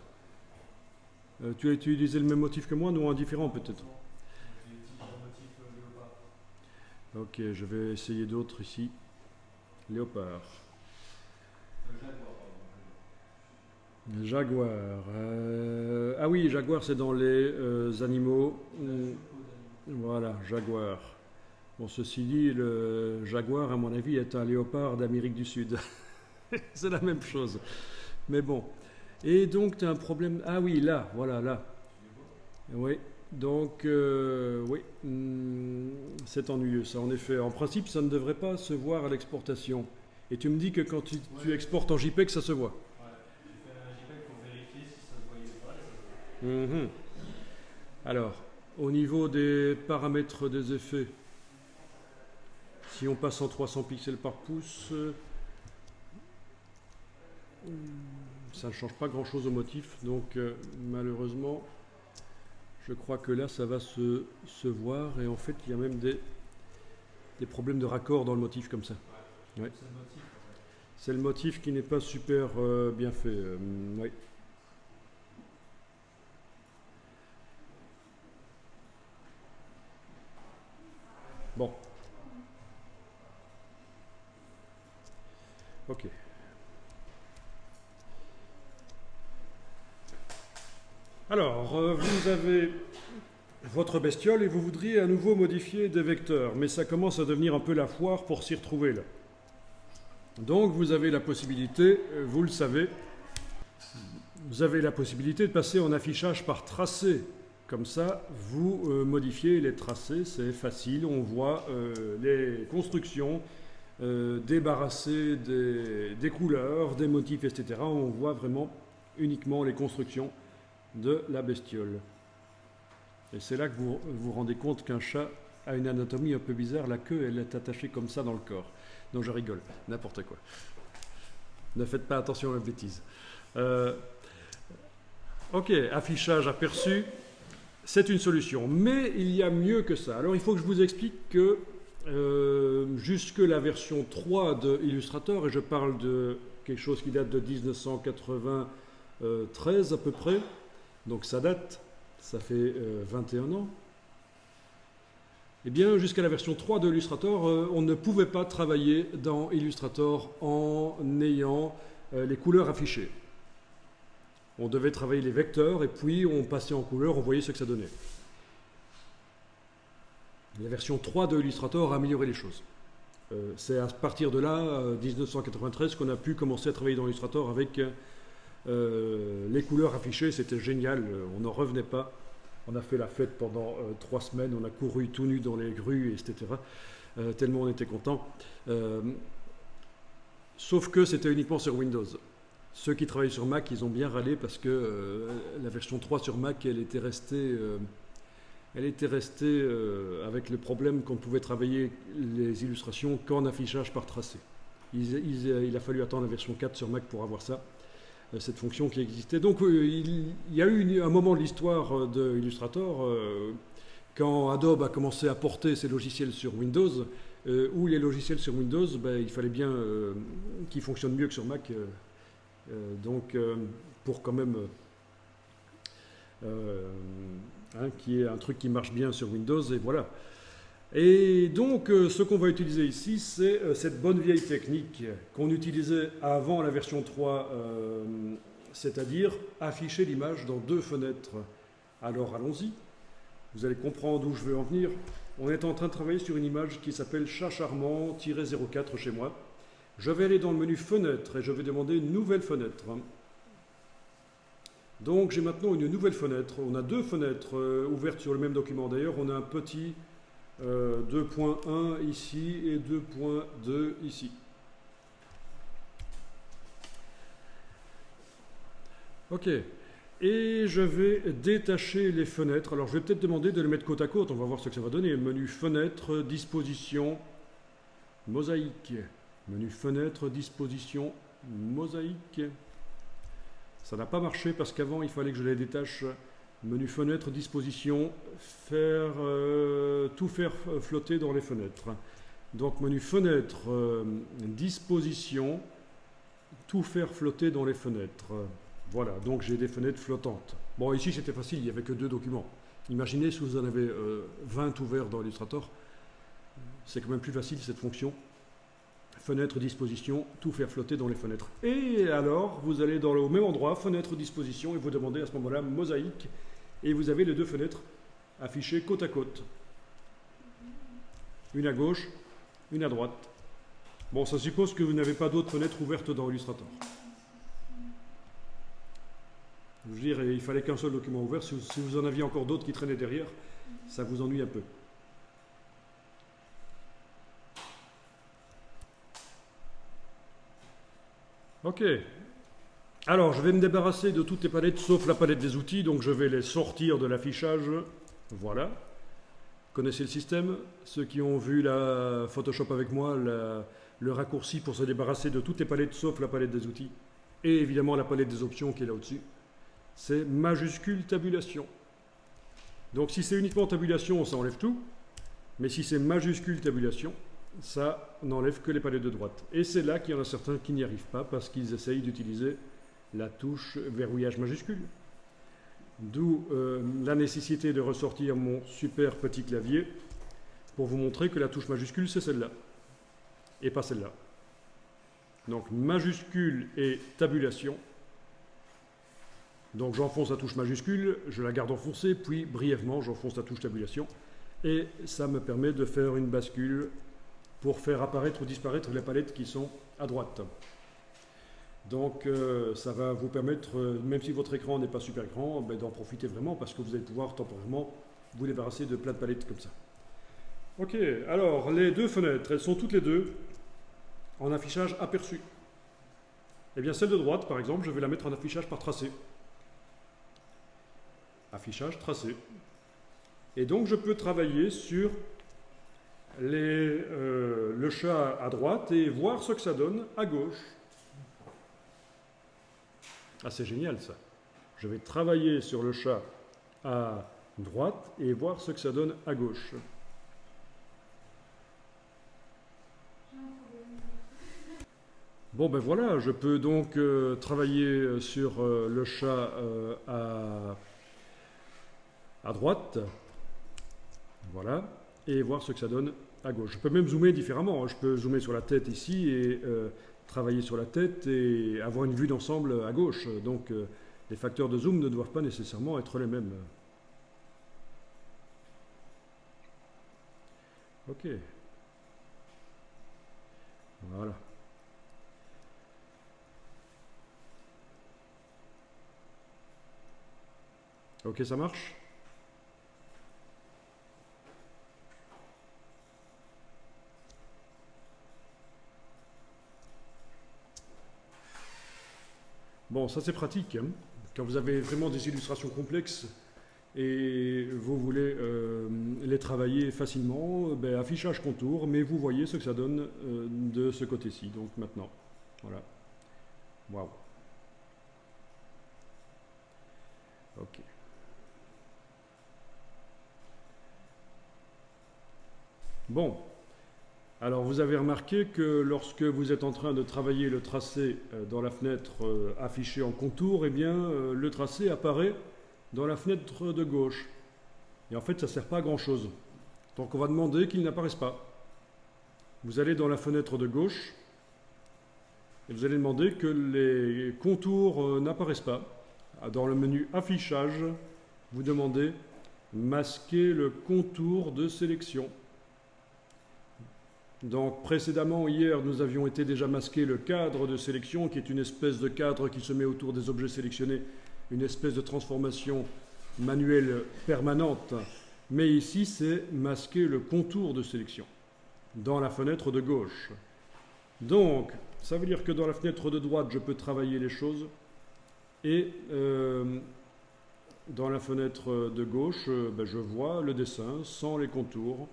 Tu as utilisé le même motif que moi, non, un différent peut-être? J'ai utilisé un motif léopard. Ok, je vais essayer d'autres ici. Léopard. Jaguar, Jaguar. Ah oui, jaguar, c'est dans les animaux. Voilà, jaguar. Bon, ceci dit, le jaguar, à mon avis, est un léopard d'Amérique du Sud. C'est la même chose. Mais bon. Et donc, tu as un problème. Ah oui, là, voilà, là. Oui. Donc, oui, c'est ennuyeux, ça, en effet. En principe, ça ne devrait pas se voir à l'exportation. Et tu me dis que quand tu exportes en JPEG, ça se voit. j'ai fait un JPEG pour vérifier si ça se voyait pas. Et ça se voit. Alors, au niveau des paramètres des effets, si on passe en 300 pixels par pouce, ça ne change pas grand-chose au motif. Donc, malheureusement, je crois que là, ça va se voir. Et en fait, il y a même des problèmes de raccord dans le motif comme ça. Ouais. C'est le motif. C'est le motif qui n'est pas super bien fait. Oui. Bon. Ok. Alors, vous avez votre bestiole et vous voudriez à nouveau modifier des vecteurs, mais ça commence à devenir un peu la foire pour s'y retrouver là. Donc vous avez la possibilité, vous le savez, vous avez la possibilité de passer en affichage par tracé. Comme ça, vous modifiez les tracés, c'est facile, on voit les constructions, débarrasser des couleurs, des motifs, etc. On voit vraiment uniquement les constructions de la bestiole. Et c'est là que vous vous rendez compte qu'un chat a une anatomie un peu bizarre, la queue elle est attachée comme ça dans le corps. Non, je rigole, n'importe quoi. Ne faites pas attention à la bêtise. Ok, affichage aperçu, c'est une solution, mais il y a mieux que ça. Alors il faut que je vous explique que jusque la version 3 de Illustrator, et je parle de quelque chose qui date de 1993 à peu près, donc ça date, ça fait 21 ans, eh bien, jusqu'à la version 3 de Illustrator, on ne pouvait pas travailler dans Illustrator en ayant les couleurs affichées. On devait travailler les vecteurs et puis on passait en couleur, on voyait ce que ça donnait. La version 3 de Illustrator a amélioré les choses. C'est à partir de là, 1993, qu'on a pu commencer à travailler dans Illustrator avec les couleurs affichées. C'était génial, on n'en revenait pas. On a fait la fête pendant 3 semaines, on a couru tout nu dans les grues, etc. Tellement on était contents. Sauf que c'était uniquement sur Windows. Ceux qui travaillent sur Mac, ils ont bien râlé parce que la version 3 sur Mac, elle était restée avec le problème qu'on pouvait travailler les illustrations qu'en affichage par tracé. Il a fallu attendre la version 4 sur Mac pour avoir ça. cette fonction qui existait. Donc il y a eu un moment de l'histoire de Illustrator quand Adobe a commencé à porter ses logiciels sur Windows, où les logiciels sur Windows, il fallait bien qu'ils fonctionnent mieux que sur Mac. Donc pour quand même qu'il y ait un truc qui marche bien sur Windows, et voilà. Et donc, ce qu'on va utiliser ici, c'est cette bonne vieille technique qu'on utilisait avant la version 3, c'est-à-dire afficher l'image dans deux fenêtres. Alors, allons-y. Vous allez comprendre où je veux en venir. On est en train de travailler sur une image qui s'appelle Chat Charmant-04 chez moi. Je vais aller dans le menu Fenêtre et je vais demander Nouvelle fenêtre. Donc, j'ai maintenant une nouvelle fenêtre. On a deux fenêtres ouvertes sur le même document. D'ailleurs, on a un petit 2.1 ici et 2.2 ici. Ok. Et je vais détacher les fenêtres. Alors je vais peut-être demander de les mettre côte à côte. On va voir ce que ça va donner. Menu Fenêtre, Disposition, Mosaïque. Menu Fenêtre, Disposition, Mosaïque. Ça n'a pas marché parce qu'avant il fallait que je les détache. Menu Fenêtre, Disposition, tout faire flotter dans les fenêtres. Donc menu Fenêtre, Disposition, tout faire flotter dans les fenêtres. Voilà, donc j'ai des fenêtres flottantes. Bon, ici c'était facile, il n'y avait que deux documents. Imaginez si vous en avez 20 ouverts dans Illustrator. C'est quand même plus facile cette fonction. Fenêtre, disposition, tout faire flotter dans les fenêtres. Et alors, vous allez au même endroit, fenêtre, disposition, et vous demandez à ce moment-là mosaïque, et vous avez les deux fenêtres affichées côte à côte. Une à gauche, une à droite. Bon, ça suppose que vous n'avez pas d'autres fenêtres ouvertes dans Illustrator. Je veux dire, il fallait qu'un seul document ouvert. Si vous en aviez encore d'autres qui traînaient derrière, ça vous ennuie un peu. Ok. Alors, je vais me débarrasser de toutes les palettes sauf la palette des outils, donc je vais les sortir de l'affichage. Voilà. Vous connaissez le système? Ceux qui ont vu la Photoshop avec moi, le raccourci pour se débarrasser de toutes les palettes sauf la palette des outils. Et évidemment la palette des options qui est là au-dessus. C'est majuscule tabulation. Donc si c'est uniquement tabulation, ça enlève tout. Mais si c'est majuscule tabulation, ça n'enlève que les palettes de droite. Et c'est là qu'il y en a certains qui n'y arrivent pas parce qu'ils essayent d'utiliser la touche verrouillage majuscule. D'où la nécessité de ressortir mon super petit clavier pour vous montrer que la touche majuscule, c'est celle-là. Et pas celle-là. Donc majuscule et tabulation. Donc j'enfonce la touche majuscule, je la garde enfoncée, puis brièvement j'enfonce la touche tabulation. Et ça me permet de faire une bascule pour faire apparaître ou disparaître les palettes qui sont à droite. Donc ça va vous permettre, même si votre écran n'est pas super grand, d'en profiter vraiment parce que vous allez pouvoir temporairement vous débarrasser de plein de palettes comme ça. Ok, alors les deux fenêtres, elles sont toutes les deux en affichage aperçu. Eh bien celle de droite, par exemple, je vais la mettre en affichage par tracé. Affichage tracé. Et donc je peux travailler sur le chat à droite et voir ce que ça donne à gauche. Ah, c'est génial ça. Je vais travailler sur le chat à droite et voir ce que ça donne à gauche. Bon ben voilà, je peux donc travailler sur le chat à droite, voilà, et voir ce que ça donne à gauche. Je peux même zoomer différemment, je peux zoomer sur la tête ici et travailler sur la tête et avoir une vue d'ensemble à gauche. Donc les facteurs de zoom ne doivent pas nécessairement être les mêmes. Ok. Voilà. Ok, ça marche? Bon, ça c'est pratique, hein. Quand vous avez vraiment des illustrations complexes et vous voulez les travailler facilement, affichage contour, mais vous voyez ce que ça donne de ce côté-ci, donc maintenant. Voilà. Waouh. Ok. Bon. Alors vous avez remarqué que lorsque vous êtes en train de travailler le tracé dans la fenêtre affichée en contour, eh bien le tracé apparaît dans la fenêtre de gauche. Et en fait ça ne sert pas à grand chose. Donc on va demander qu'il n'apparaisse pas. Vous allez dans la fenêtre de gauche et vous allez demander que les contours n'apparaissent pas. Dans le menu affichage, vous demandez masquer le contour de sélection. Donc précédemment, hier, nous avions été déjà masqué le cadre de sélection, qui est une espèce de cadre qui se met autour des objets sélectionnés, une espèce de transformation manuelle permanente. Mais ici, c'est masquer le contour de sélection dans la fenêtre de gauche. Donc, ça veut dire que dans la fenêtre de droite, je peux travailler les choses et dans la fenêtre de gauche, je vois le dessin sans les contours.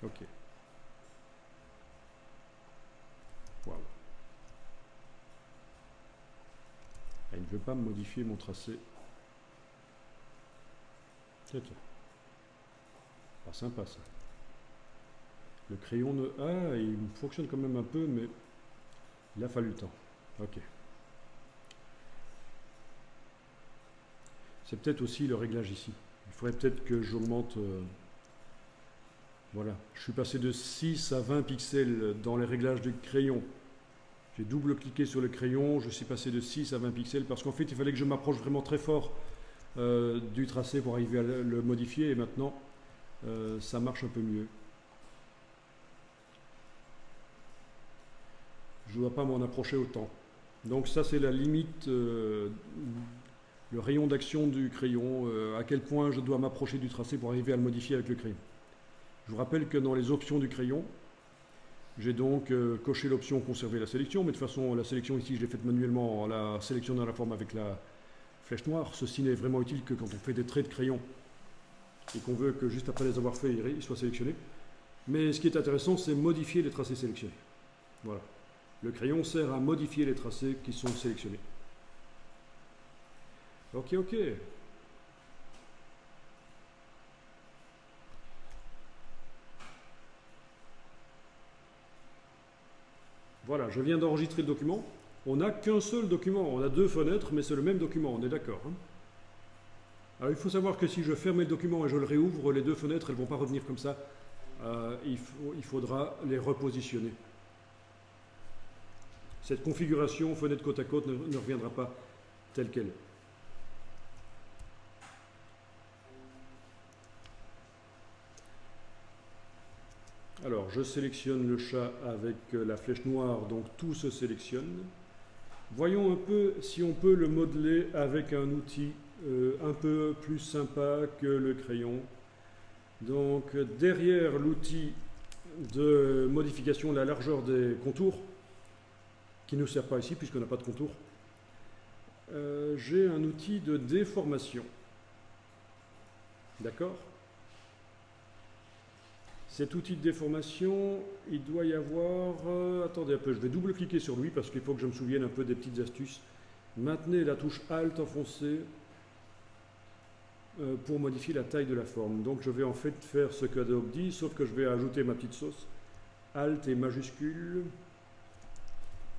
Ok. Voilà. Il ne veut pas modifier mon tracé. Tiens. Pas sympa ça. Le crayon ne... Ah, il fonctionne quand même un peu, mais il a fallu le temps. Ok. C'est peut-être aussi le réglage ici. Il faudrait peut-être que j'augmente... Voilà, je suis passé de 6 à 20 pixels dans les réglages du crayon. J'ai double-cliqué sur le crayon, je suis passé de 6 à 20 pixels parce qu'en fait, il fallait que je m'approche vraiment très fort du tracé pour arriver à le modifier et maintenant, ça marche un peu mieux. Je ne dois pas m'en approcher autant. Donc ça, c'est la limite, le rayon d'action du crayon, à quel point je dois m'approcher du tracé pour arriver à le modifier avec le crayon. Je vous rappelle que dans les options du crayon, j'ai donc coché l'option conserver la sélection, mais de toute façon la sélection ici je l'ai faite manuellement en la sélectionnant la forme avec la flèche noire. Ceci n'est vraiment utile que quand on fait des traits de crayon et qu'on veut que juste après les avoir faits, ils soient sélectionnés. Mais ce qui est intéressant, c'est modifier les tracés sélectionnés. Voilà. Le crayon sert à modifier les tracés qui sont sélectionnés. Ok. Voilà, je viens d'enregistrer le document. On n'a qu'un seul document. On a deux fenêtres, mais c'est le même document. On est d'accord. Hein? Alors, il faut savoir que si je ferme le document et je le réouvre, les deux fenêtres, elles ne vont pas revenir comme ça. Il faudra les repositionner. Cette configuration, fenêtre côte à côte, ne reviendra pas telle qu'elle. Alors, je sélectionne le chat avec la flèche noire, donc tout se sélectionne. Voyons un peu si on peut le modeler avec un outil un peu plus sympa que le crayon. Donc, derrière l'outil de modification de la largeur des contours, qui ne nous sert pas ici puisqu'on n'a pas de contour, j'ai un outil de déformation. D'accord ? Cet outil de déformation, il doit y avoir... attendez un peu, je vais double-cliquer sur lui parce qu'il faut que je me souvienne un peu des petites astuces. Maintenez la touche Alt enfoncée pour modifier la taille de la forme. Donc je vais en fait faire ce qu'Adobe dit, sauf que je vais ajouter ma petite sauce. Alt et majuscule.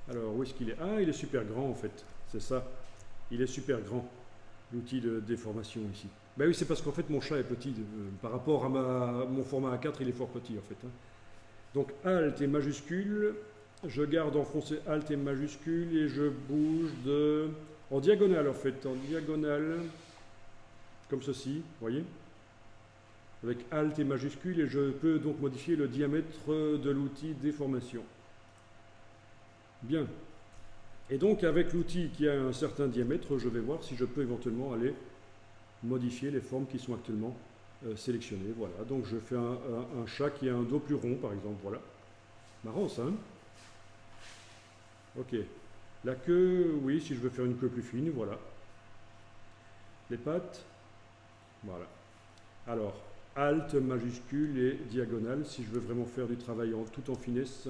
Alors, où est-ce qu'il est? Ah, il est super grand en fait, c'est ça. Il est super grand, l'outil de déformation ici. Ben oui, c'est parce qu'en fait mon chat est petit, par rapport à mon format A4, il est fort petit en fait. Hein. Donc Alt et majuscule, je garde enfoncé Alt et majuscule et je bouge en diagonale en fait, en diagonale, comme ceci, vous voyez, avec Alt et majuscule et je peux donc modifier le diamètre de l'outil déformation. Bien. Et donc avec l'outil qui a un certain diamètre, je vais voir si je peux éventuellement aller modifier les formes qui sont actuellement sélectionnées. Voilà, donc je fais un chat qui a un dos plus rond par exemple, voilà. Marrant ça, hein? Ok. La queue, oui, si je veux faire une queue plus fine, voilà. Les pattes, voilà. Alors, Alt majuscule et diagonale, si je veux vraiment faire du travail tout en finesse.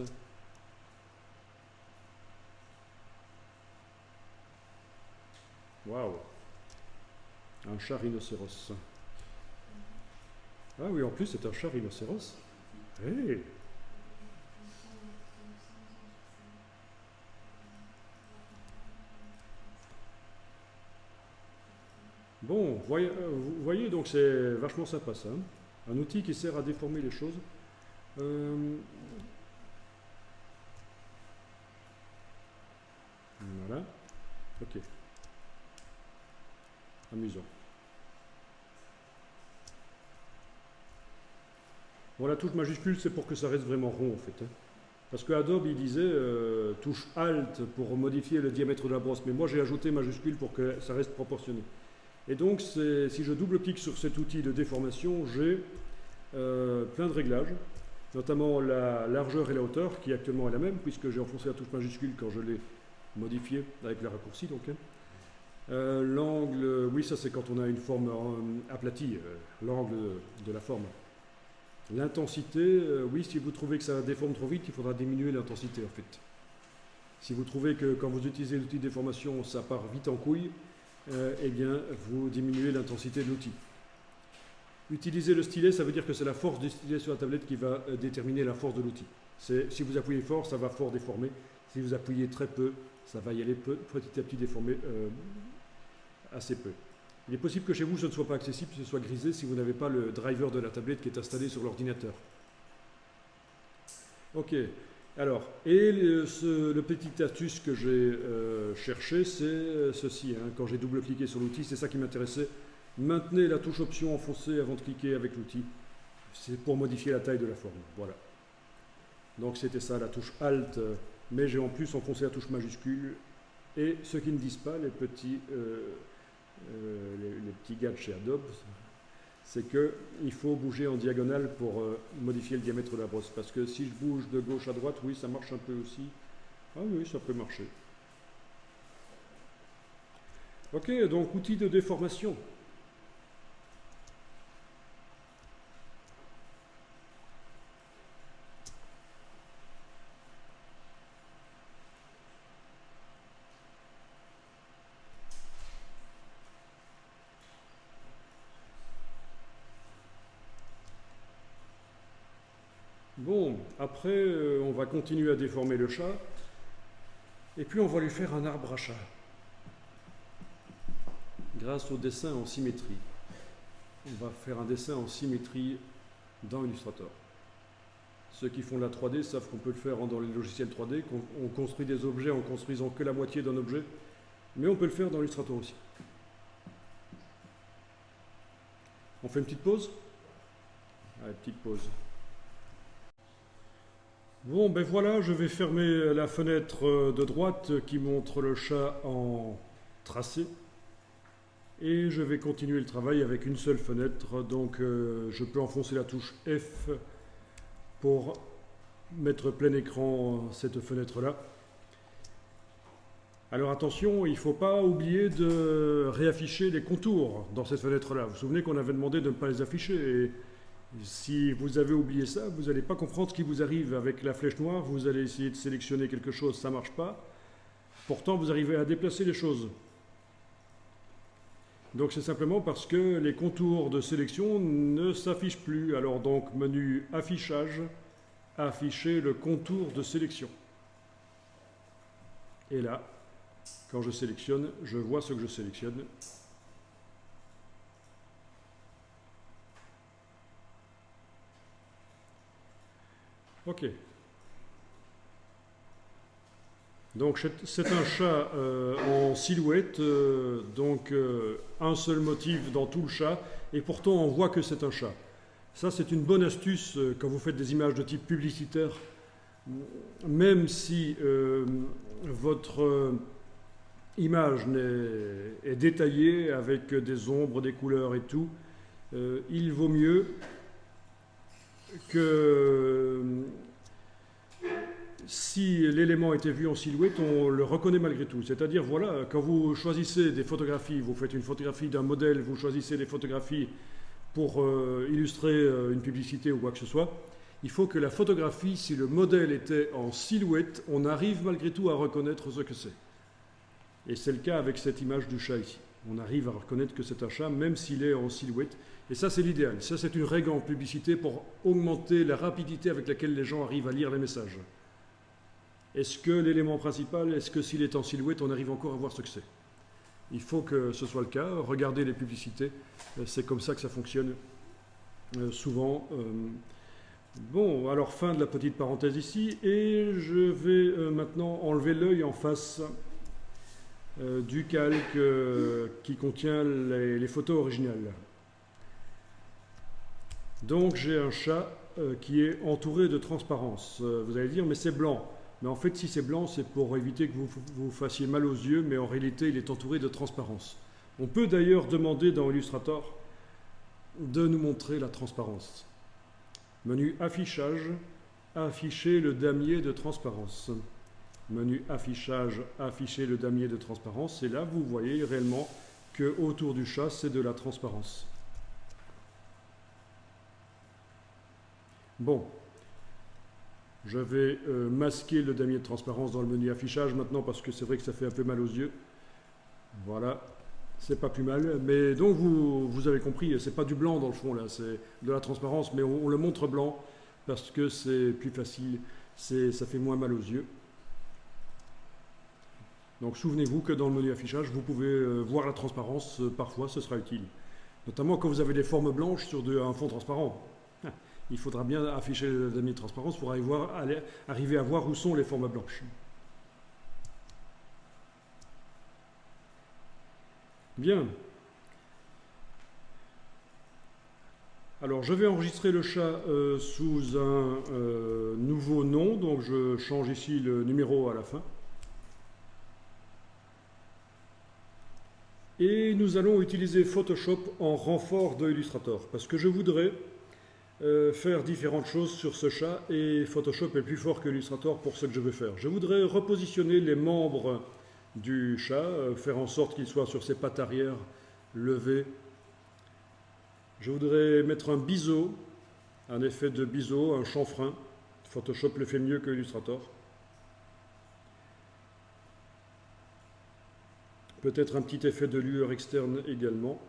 Waouh. Un chat rhinocéros. Ah oui, en plus, c'est un chat rhinocéros. Hey. Bon, vous voyez, donc c'est vachement sympa ça, hein. Un outil qui sert à déformer les choses. Voilà. Ok. Amusant. Bon, la touche majuscule, c'est pour que ça reste vraiment rond en fait, hein. Parce que Adobe, il disait touche Alt pour modifier le diamètre de la brosse, mais moi j'ai ajouté majuscule pour que ça reste proportionné. Et donc, si je double-clique sur cet outil de déformation, j'ai plein de réglages, notamment la largeur et la hauteur, qui actuellement est la même, puisque j'ai enfoncé la touche majuscule quand je l'ai modifié avec le raccourci. Donc, hein. L'angle, oui, ça c'est quand on a une forme aplatie, l'angle de la forme. L'intensité, oui, si vous trouvez que ça déforme trop vite, il faudra diminuer l'intensité en fait. Si vous trouvez que quand vous utilisez l'outil de déformation, ça part vite en couille, eh bien, vous diminuez l'intensité de l'outil. Utiliser le stylet, ça veut dire que c'est la force du stylet sur la tablette qui va déterminer la force de l'outil. Si vous appuyez fort, ça va fort déformer. Si vous appuyez très peu, ça va y aller petit à petit déformer assez peu. Il est possible que chez vous, ce ne soit pas accessible, que ce soit grisé si vous n'avez pas le driver de la tablette qui est installé sur l'ordinateur. Ok. Alors, et le petit astuce que j'ai cherché, c'est ceci. Hein. Quand j'ai double-cliqué sur l'outil, c'est ça qui m'intéressait. Maintenez la touche option enfoncée avant de cliquer avec l'outil. C'est pour modifier la taille de la forme. Voilà. Donc c'était ça, la touche Alt. Mais j'ai en plus enfoncé la touche majuscule. Et ceux qui ne disent pas, les petits gars de chez Adobe, c'est qu'il faut bouger en diagonale pour modifier le diamètre de la brosse. Parce que si je bouge de gauche à droite, oui, ça marche un peu aussi. Ah oui, ça peut marcher. Ok, donc outil de déformation. Bon, après, on va continuer à déformer le chat, et puis on va lui faire un arbre à chat, grâce au dessin en symétrie. On va faire un dessin en symétrie dans Illustrator. Ceux qui font de la 3D savent qu'on peut le faire dans les logiciels 3D, qu'on construit des objets en construisant que la moitié d'un objet, mais on peut le faire dans Illustrator aussi. On fait une petite pause? Allez, petite pause. Bon, ben voilà, je vais fermer la fenêtre de droite qui montre le chat en tracé. Et je vais continuer le travail avec une seule fenêtre. Donc, je peux enfoncer la touche F pour mettre plein écran cette fenêtre-là. Alors attention, il ne faut pas oublier de réafficher les contours dans cette fenêtre-là. Vous vous souvenez qu'on avait demandé de ne pas les afficher. Et si vous avez oublié ça, vous n'allez pas comprendre ce qui vous arrive avec la flèche noire. Vous allez essayer de sélectionner quelque chose, ça ne marche pas. Pourtant, vous arrivez à déplacer les choses. Donc c'est simplement parce que les contours de sélection ne s'affichent plus. Alors donc, menu affichage, afficher le contour de sélection. Et là, quand je sélectionne, je vois ce que je sélectionne. Ok. Donc c'est un chat en silhouette, donc un seul motif dans tout le chat, et pourtant on voit que c'est un chat. Ça c'est une bonne astuce quand vous faites des images de type publicitaire, même si votre image est détaillée avec des ombres, des couleurs et tout, il vaut mieux que si l'élément était vu en silhouette, on le reconnaît malgré tout. C'est-à-dire, voilà, quand vous choisissez des photographies, vous faites une photographie d'un modèle, vous choisissez des photographies pour illustrer une publicité ou quoi que ce soit, il faut que la photographie, si le modèle était en silhouette, on arrive malgré tout à reconnaître ce que c'est. Et c'est le cas avec cette image du chat ici. On arrive à reconnaître que c'est un chat, même s'il est en silhouette. Et ça, c'est l'idéal. Ça, c'est une règle en publicité pour augmenter la rapidité avec laquelle les gens arrivent à lire les messages. Est-ce que l'élément principal, est-ce que s'il est en silhouette, on arrive encore à voir ce que c'est? Il faut que ce soit le cas. Regardez les publicités. C'est comme ça que ça fonctionne souvent. Bon, alors fin de la petite parenthèse ici. Et je vais maintenant enlever l'œil en face du calque qui contient les photos originales. Donc j'ai un chat qui est entouré de transparence. Vous allez dire, mais c'est blanc. Mais en fait, si c'est blanc, c'est pour éviter que vous fassiez mal aux yeux, mais en réalité, il est entouré de transparence. On peut d'ailleurs demander dans Illustrator de nous montrer la transparence. Menu affichage, afficher le damier de transparence. Menu affichage, afficher le damier de transparence. Et là, vous voyez réellement que autour du chat, c'est de la transparence. Bon, je vais masquer le damier de transparence dans le menu affichage maintenant parce que c'est vrai que ça fait un peu mal aux yeux. Voilà, c'est pas plus mal. Mais donc vous avez compris, c'est pas du blanc dans le fond là, c'est de la transparence, mais on le montre blanc parce que c'est plus facile, ça fait moins mal aux yeux. Donc souvenez-vous que dans le menu affichage, vous pouvez voir la transparence, parfois ce sera utile. Notamment quand vous avez des formes blanches sur un fond transparent. Il faudra bien afficher le damier de transparence pour arriver à voir où sont les formes blanches. Bien. Alors je vais enregistrer le chat sous un nouveau nom, donc je change ici le numéro à la fin. Et nous allons utiliser Photoshop en renfort de Illustrator, parce que je voudrais faire différentes choses sur ce chat, et Photoshop est plus fort que Illustrator pour ce que je veux faire. Je voudrais repositionner les membres du chat, faire en sorte qu'il soit sur ses pattes arrière levées. Je voudrais mettre un biseau, un effet de biseau, un chanfrein. Photoshop le fait mieux que Illustrator. Peut-être un petit effet de lueur externe également.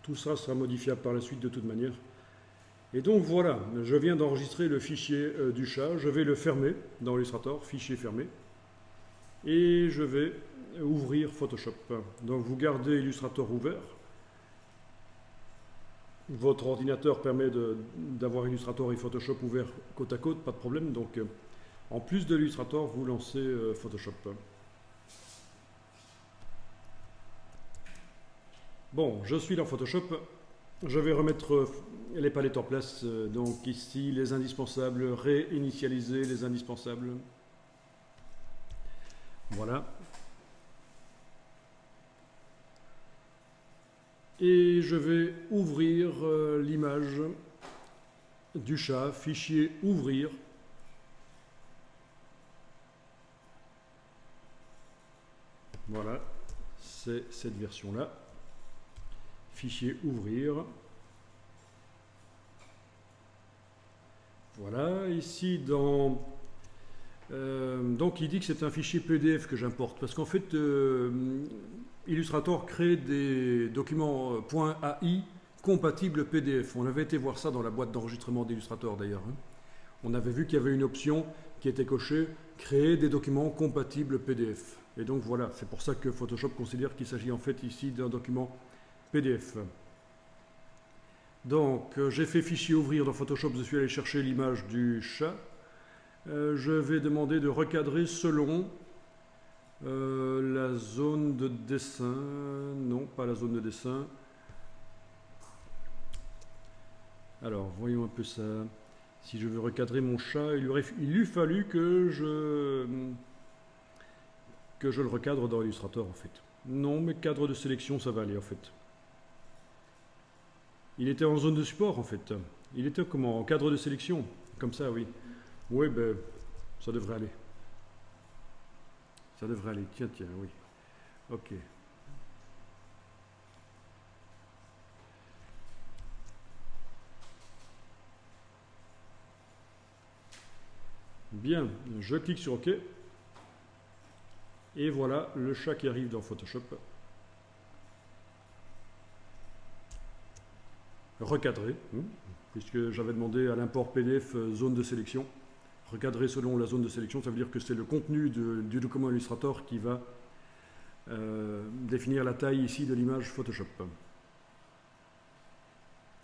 Tout ça sera modifiable par la suite de toute manière. Et donc voilà, je viens d'enregistrer le fichier du chat. Je vais le fermer dans Illustrator, fichier fermé. Et je vais ouvrir Photoshop. Donc vous gardez Illustrator ouvert. Votre ordinateur permet d'avoir Illustrator et Photoshop ouverts côte à côte, pas de problème. Donc en plus de Illustrator, vous lancez Photoshop. Bon, je suis dans Photoshop, je vais remettre les palettes en place, donc ici les indispensables, réinitialiser les indispensables, voilà. Et je vais ouvrir l'image du chat, fichier ouvrir. Voilà, c'est cette version-là. Fichier ouvrir. Voilà, ici dans... donc il dit que c'est un fichier PDF que j'importe, parce qu'en fait Illustrator crée des documents .ai compatibles PDF. On avait été voir ça dans la boîte d'enregistrement d'Illustrator d'ailleurs. On avait vu qu'il y avait une option qui était cochée, créer des documents compatibles PDF. Et donc voilà, c'est pour ça que Photoshop considère qu'il s'agit en fait ici d'un document PDF. Donc, j'ai fait fichier ouvrir dans Photoshop, je suis allé chercher l'image du chat. Je vais demander de recadrer selon la zone de dessin. Non, pas la zone de dessin. Alors, voyons un peu ça. Si je veux recadrer mon chat, il eût fallu que je le recadre dans Illustrator en fait. Non, mais cadre de sélection, ça va aller en fait. Il était en zone de support en fait. Il était comment? En cadre de sélection. Comme ça, oui. Oui, ben, ça devrait aller. Ça devrait aller. Tiens, oui. Ok. Bien, je clique sur OK. Et voilà le chat qui arrive dans Photoshop. Recadré, puisque j'avais demandé à l'import PDF zone de sélection. Recadré selon la zone de sélection, ça veut dire que c'est le contenu du document Illustrator qui va définir la taille ici de l'image Photoshop.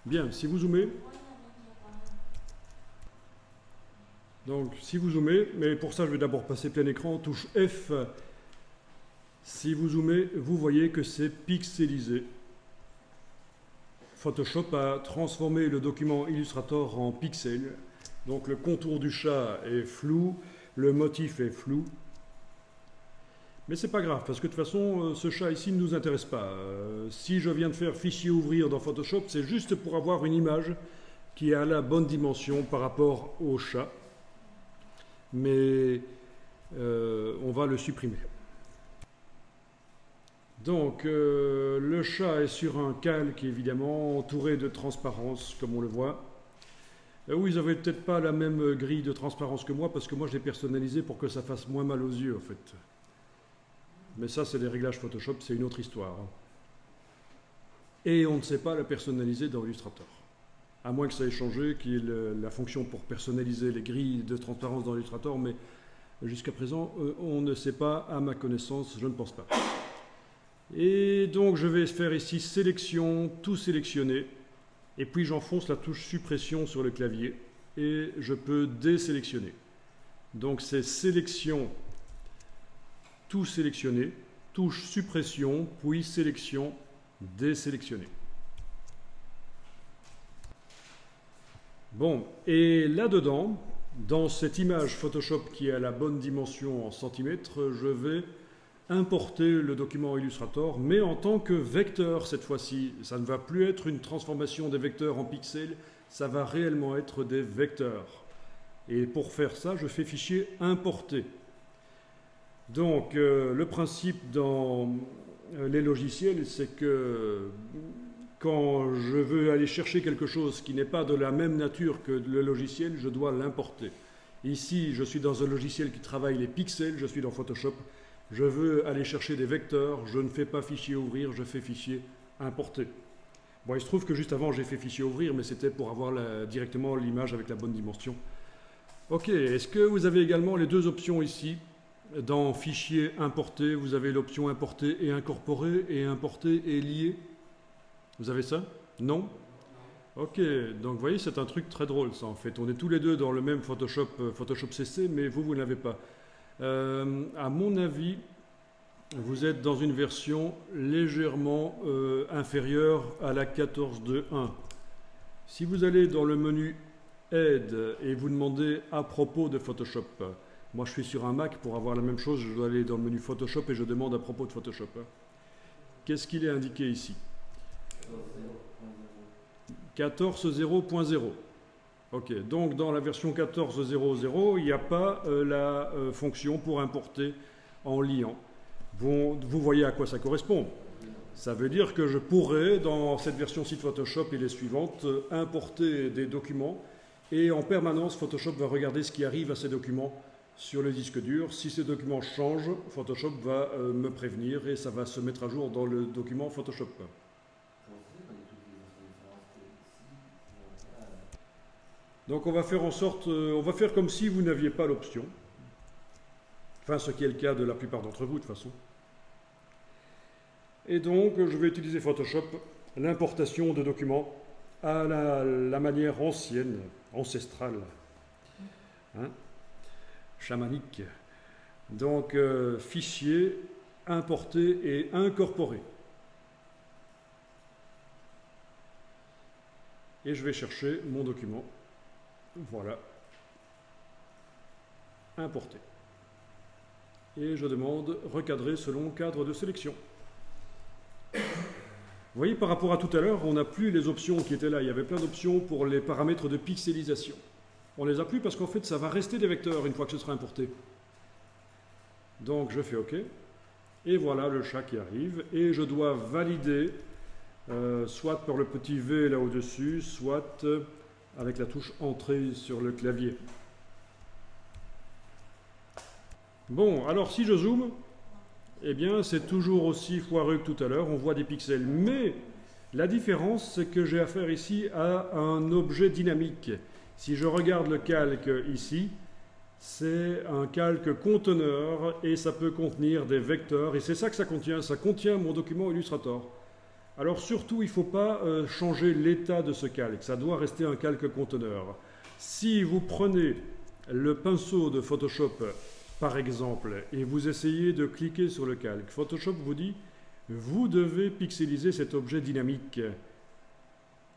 Bien, si vous zoomez, donc si vous zoomez, mais pour ça je vais d'abord passer plein écran, touche F. Si vous zoomez, vous voyez que c'est pixelisé. Photoshop a transformé le document Illustrator en pixels. Donc le contour du chat est flou, le motif est flou. Mais c'est pas grave, parce que de toute façon, ce chat ici ne nous intéresse pas. Si je viens de faire fichier ouvrir dans Photoshop, c'est juste pour avoir une image qui a la bonne dimension par rapport au chat. Mais on va le supprimer. Donc le chat est sur un calque évidemment entouré de transparence comme on le voit. Oui, ils n'avaient peut-être pas la même grille de transparence que moi parce que moi je l'ai personnalisé pour que ça fasse moins mal aux yeux en fait. Mais ça c'est des réglages Photoshop, c'est une autre histoire. Et on ne sait pas la personnaliser dans Illustrator. À moins que ça ait changé, qu'il y ait la fonction pour personnaliser les grilles de transparence dans Illustrator, mais jusqu'à présent on ne sait pas, à ma connaissance, je ne pense pas. Et donc je vais faire ici sélection, tout sélectionner, et puis j'enfonce la touche suppression sur le clavier et je peux désélectionner. Donc c'est sélection, tout sélectionner, touche suppression, puis sélection, désélectionner. Bon, et là-dedans, dans cette image Photoshop qui est à la bonne dimension en centimètres, je vais importer le document Illustrator, mais en tant que vecteur cette fois-ci. Ça ne va plus être une transformation des vecteurs en pixels, ça va réellement être des vecteurs. Et pour faire ça, je fais fichier importer. Donc, le principe dans les logiciels, c'est que quand je veux aller chercher quelque chose qui n'est pas de la même nature que le logiciel, je dois l'importer. Ici, je suis dans un logiciel qui travaille les pixels, je suis dans Photoshop. Je veux aller chercher des vecteurs, je ne fais pas fichier ouvrir, je fais fichier importer. Bon, il se trouve que juste avant j'ai fait fichier ouvrir, mais c'était pour avoir directement l'image avec la bonne dimension. Ok, est-ce que vous avez également les deux options ici? Dans fichier importer, vous avez l'option importer et incorporer, et importer et lier. Vous avez ça? Non? Ok, donc vous voyez, c'est un truc très drôle ça en fait. On est tous les deux dans le même Photoshop, Photoshop CC, mais vous ne l'avez pas. À mon avis, vous êtes dans une version légèrement inférieure à la 14.2.1. Si vous allez dans le menu Aide et vous demandez à propos de Photoshop, moi je suis sur un Mac, pour avoir la même chose, je dois aller dans le menu Photoshop et je demande à propos de Photoshop. Qu'est-ce qu'il est indiqué ici? 14.0.0. Ok, donc dans la version 14.0.0, il n'y a pas la fonction pour importer en liant. Vous voyez à quoi ça correspond. Ça veut dire que je pourrais, dans cette version site Photoshop et les suivantes, importer des documents et en permanence, Photoshop va regarder ce qui arrive à ces documents sur le disque dur. Si ces documents changent, Photoshop va me prévenir et ça va se mettre à jour dans le document Photoshop. Donc on va faire en sorte, on va faire comme si vous n'aviez pas l'option. Enfin, ce qui est le cas de la plupart d'entre vous de toute façon. Et donc, je vais utiliser Photoshop, l'importation de documents à la manière ancienne, ancestrale, hein, chamanique. Donc, fichier, importer et incorporer. Et je vais chercher mon document. Voilà. Importer. Et je demande recadrer selon cadre de sélection. Vous voyez, par rapport à tout à l'heure, on n'a plus les options qui étaient là. Il y avait plein d'options pour les paramètres de pixelisation. On ne les a plus parce qu'en fait, ça va rester des vecteurs une fois que ce sera importé. Donc, je fais OK. Et voilà le chat qui arrive. Et je dois valider, soit par le petit V là au-dessus, soit avec la touche Entrée sur le clavier. Bon, alors si je zoome, eh bien c'est toujours aussi foireux que tout à l'heure, on voit des pixels. Mais la différence, c'est que j'ai affaire ici à un objet dynamique. Si je regarde le calque ici, c'est un calque conteneur et ça peut contenir des vecteurs. Et c'est ça que ça contient mon document Illustrator. Alors surtout, il ne faut pas changer l'état de ce calque, ça doit rester un calque conteneur. Si vous prenez le pinceau de Photoshop, par exemple, et vous essayez de cliquer sur le calque, Photoshop vous dit « Vous devez pixeliser cet objet dynamique.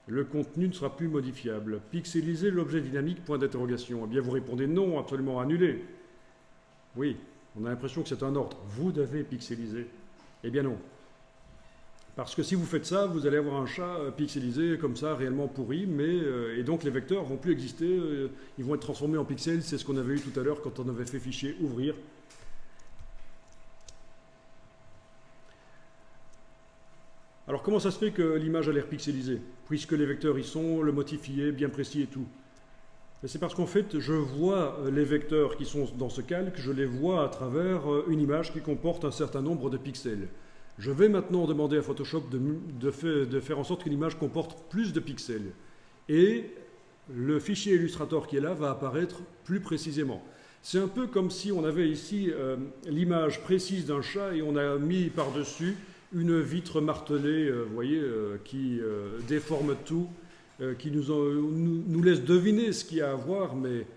Le contenu ne sera plus modifiable. Pixeliser l'objet dynamique, point d'interrogation. » Eh bien, vous répondez « Non, absolument annulé. » Oui, on a l'impression que c'est un ordre. Vous devez pixeliser. Eh bien non. Parce que si vous faites ça, vous allez avoir un chat pixelisé comme ça, réellement pourri, et donc les vecteurs ne vont plus exister, ils vont être transformés en pixels, c'est ce qu'on avait eu tout à l'heure quand on avait fait fichier ouvrir. Alors comment ça se fait que l'image a l'air pixelisée, puisque les vecteurs y sont, le motif y est, bien précis et tout? C'est parce qu'en fait, je vois les vecteurs qui sont dans ce calque, je les vois à travers une image qui comporte un certain nombre de pixels. Je vais maintenant demander à Photoshop de faire en sorte que l'image comporte plus de pixels. Et le fichier Illustrator qui est là va apparaître plus précisément. C'est un peu comme si on avait ici l'image précise d'un chat et on a mis par-dessus une vitre martelée, vous voyez, qui déforme tout, qui nous laisse deviner ce qu'il y a à voir, mais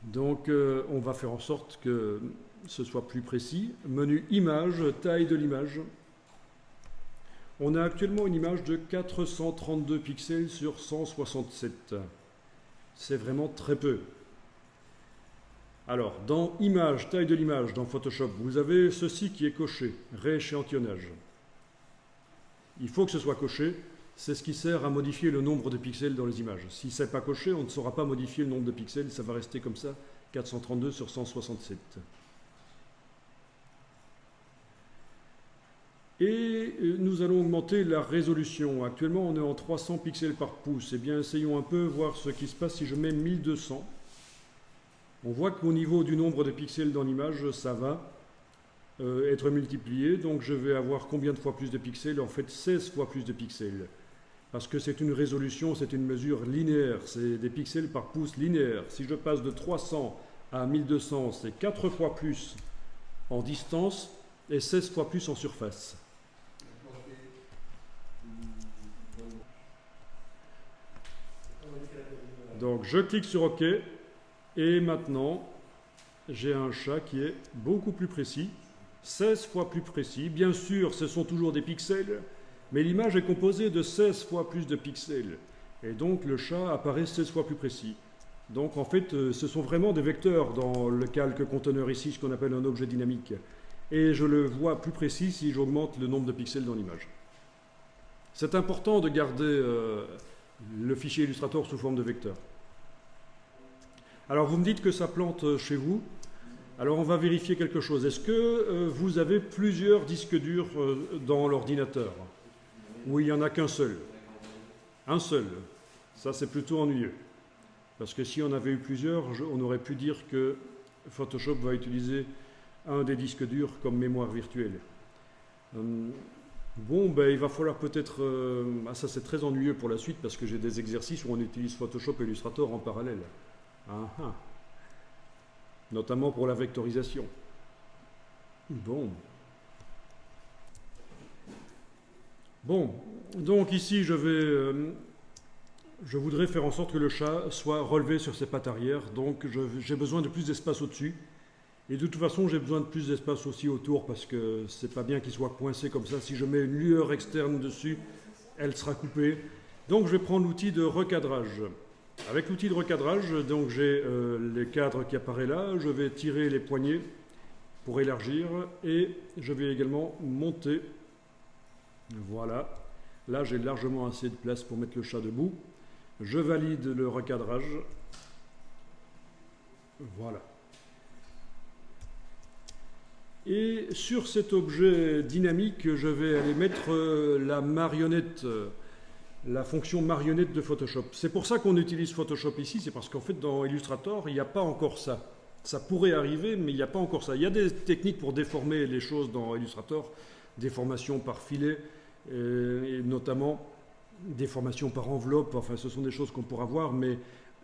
donc on va faire en sorte que ce soit plus précis. Menu image, taille de l'image. On a actuellement une image de 432 pixels sur 167. C'est vraiment très peu. Alors, dans image, taille de l'image, dans Photoshop, vous avez ceci qui est coché, rééchantillonnage. Il faut que ce soit coché, c'est ce qui sert à modifier le nombre de pixels dans les images. Si ce n'est pas coché, on ne saura pas modifier le nombre de pixels, ça va rester comme ça, 432 sur 167. Et nous allons augmenter la résolution. Actuellement, on est en 300 pixels par pouce. Eh bien, essayons un peu, voir ce qui se passe si je mets 1200. On voit qu'au niveau du nombre de pixels dans l'image, ça va être multiplié. Donc, je vais avoir combien de fois plus de pixels? En fait, 16 fois plus de pixels. Parce que c'est une résolution, c'est une mesure linéaire. C'est des pixels par pouce linéaire. Si je passe de 300 à 1200, c'est 4 fois plus en distance et 16 fois plus en surface. Donc je clique sur OK et maintenant j'ai un chat qui est beaucoup plus précis, 16 fois plus précis. Bien sûr, ce sont toujours des pixels, mais l'image est composée de 16 fois plus de pixels. Et donc le chat apparaît 16 fois plus précis. Donc en fait, ce sont vraiment des vecteurs dans le calque conteneur ici, ce qu'on appelle un objet dynamique. Et je le vois plus précis si j'augmente le nombre de pixels dans l'image. C'est important de garder le fichier Illustrator sous forme de vecteur. Alors vous me dites que ça plante chez vous. Alors on va vérifier quelque chose. Est-ce que vous avez plusieurs disques durs dans l'ordinateur? Oui, il n'y en a qu'un seul. Un seul. Ça c'est plutôt ennuyeux. Parce que si on avait eu plusieurs, on aurait pu dire que Photoshop va utiliser un des disques durs comme mémoire virtuelle. Bon, ben, il va falloir peut-être... ça c'est très ennuyeux pour la suite parce que j'ai des exercices où on utilise Photoshop et Illustrator en parallèle. Notamment pour la vectorisation. Bon, donc ici je voudrais faire en sorte que le chat soit relevé sur ses pattes arrière, donc j'ai besoin de plus d'espace au-dessus. Et de toute façon, j'ai besoin de plus d'espace aussi autour parce que c'est pas bien qu'il soit coincé comme ça. Si je mets une lueur externe dessus, elle sera coupée. Donc je vais prendre l'outil de recadrage. Avec l'outil de recadrage, donc j'ai les cadres qui apparaissent là. Je vais tirer les poignées pour élargir et je vais également monter. Voilà. Là, j'ai largement assez de place pour mettre le chat debout. Je valide le recadrage. Voilà. Et sur cet objet dynamique, je vais aller mettre la marionnette, la fonction marionnette de Photoshop. C'est pour ça qu'on utilise Photoshop ici, c'est parce qu'en fait dans Illustrator, il n'y a pas encore ça. Ça pourrait arriver, mais il n'y a pas encore ça. Il y a des techniques pour déformer les choses dans Illustrator, déformation par filet, et notamment déformation par enveloppe, enfin ce sont des choses qu'on pourra voir, mais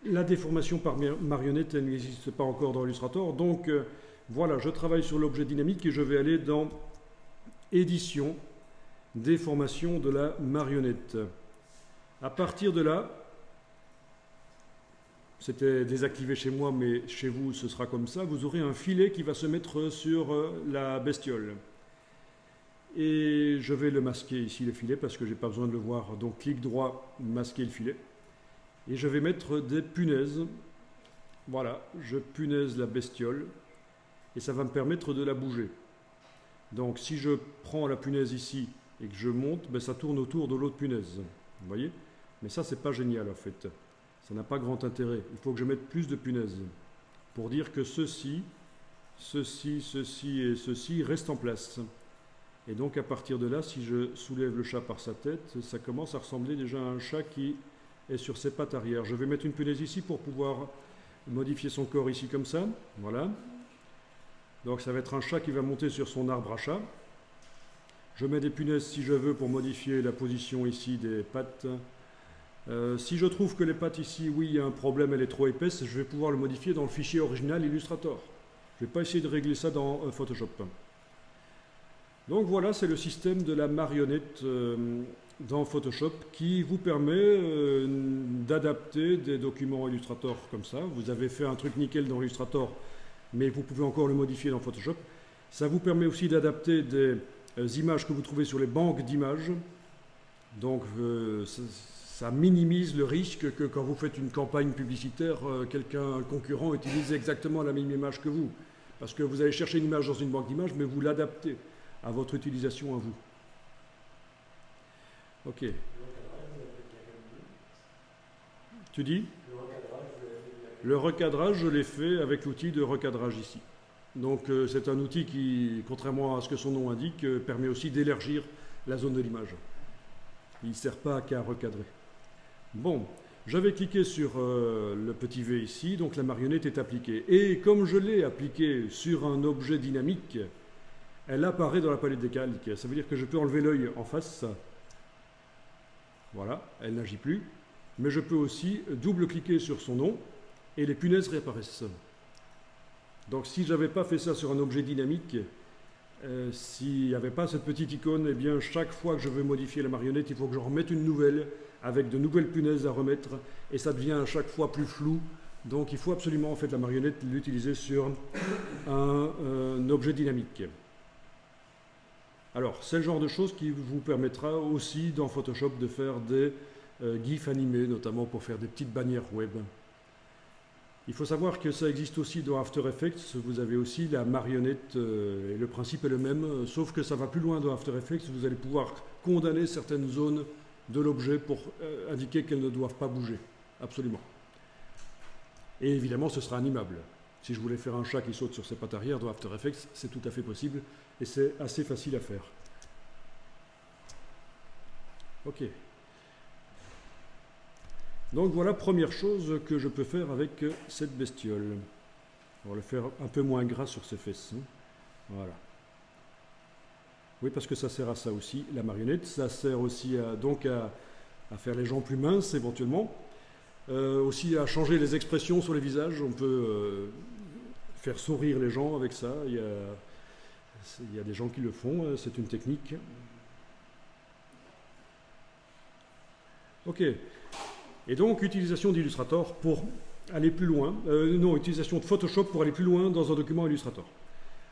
la déformation par marionnette, elle n'existe pas encore dans Illustrator. Donc voilà, je travaille sur l'objet dynamique et je vais aller dans édition, déformation de la marionnette. À partir de là, c'était désactivé chez moi, mais chez vous ce sera comme ça, vous aurez un filet qui va se mettre sur la bestiole. Et je vais le masquer ici, le filet, parce que je n'ai pas besoin de le voir. Donc clic droit, masquer le filet. Et je vais mettre des punaises. Voilà, je punaise la bestiole. Et ça va me permettre de la bouger. Donc si je prends la punaise ici et que je monte, ben, ça tourne autour de l'autre punaise. Vous voyez? Mais ça, c'est pas génial en fait. Ça n'a pas grand intérêt. Il faut que je mette plus de punaises. Pour dire que ceci et ceci restent en place. Et donc à partir de là, si je soulève le chat par sa tête, ça commence à ressembler déjà à un chat qui est sur ses pattes arrière. Je vais mettre une punaise ici pour pouvoir modifier son corps ici comme ça. Voilà. Donc ça va être un chat qui va monter sur son arbre à chat. Je mets des punaises si je veux pour modifier la position ici des pattes. Si je trouve que les pattes ici, oui, il y a un problème, elle est trop épaisse, je vais pouvoir le modifier dans le fichier original Illustrator. Je ne vais pas essayer de régler ça dans Photoshop. Donc voilà, c'est le système de la marionnette dans Photoshop qui vous permet d'adapter des documents Illustrator comme ça. Vous avez fait un truc nickel dans Illustrator, mais vous pouvez encore le modifier dans Photoshop. Ça vous permet aussi d'adapter des images que vous trouvez sur les banques d'images. Donc ça minimise le risque que quand vous faites une campagne publicitaire, un concurrent utilise exactement la même image que vous. Parce que vous allez chercher une image dans une banque d'images, mais vous l'adaptez à votre utilisation à vous. Ok. Tu dis? Le recadrage, je l'ai fait avec l'outil de recadrage ici. Donc c'est un outil qui, contrairement à ce que son nom indique, permet aussi d'élargir la zone de l'image. Il ne sert pas qu'à recadrer. Bon, je vais cliquer sur le petit V ici, donc la marionnette est appliquée. Et comme je l'ai appliquée sur un objet dynamique, elle apparaît dans la palette des calques. Ça veut dire que je peux enlever l'œil en face. Voilà, elle n'agit plus. Mais je peux aussi double-cliquer sur son nom et les punaises réapparaissent. Donc si je n'avais pas fait ça sur un objet dynamique, s'il n'y avait pas cette petite icône, eh bien chaque fois que je veux modifier la marionnette, il faut que je remette une nouvelle avec de nouvelles punaises à remettre et ça devient à chaque fois plus flou. Donc il faut absolument en fait la marionnette l'utiliser sur un objet dynamique. Alors c'est le genre de choses qui vous permettra aussi dans Photoshop de faire des GIFs animés, notamment pour faire des petites bannières web. Il faut savoir que ça existe aussi dans After Effects, vous avez aussi la marionnette, et le principe est le même, sauf que ça va plus loin dans After Effects, vous allez pouvoir condamner certaines zones de l'objet pour indiquer qu'elles ne doivent pas bouger, absolument. Et évidemment, ce sera animable. Si je voulais faire un chat qui saute sur ses pattes arrière dans After Effects, c'est tout à fait possible, et c'est assez facile à faire. Ok. Donc voilà, première chose que je peux faire avec cette bestiole. On va le faire un peu moins gras sur ses fesses. Hein. Voilà. Oui, parce que ça sert à ça aussi, la marionnette. Ça sert aussi à faire les gens plus minces éventuellement. Aussi à changer les expressions sur les visages. On peut faire sourire les gens avec ça. Il y a des gens qui le font, c'est une technique. Ok. Et donc, utilisation d'Illustrator pour aller plus loin. Utilisation de Photoshop pour aller plus loin dans un document Illustrator.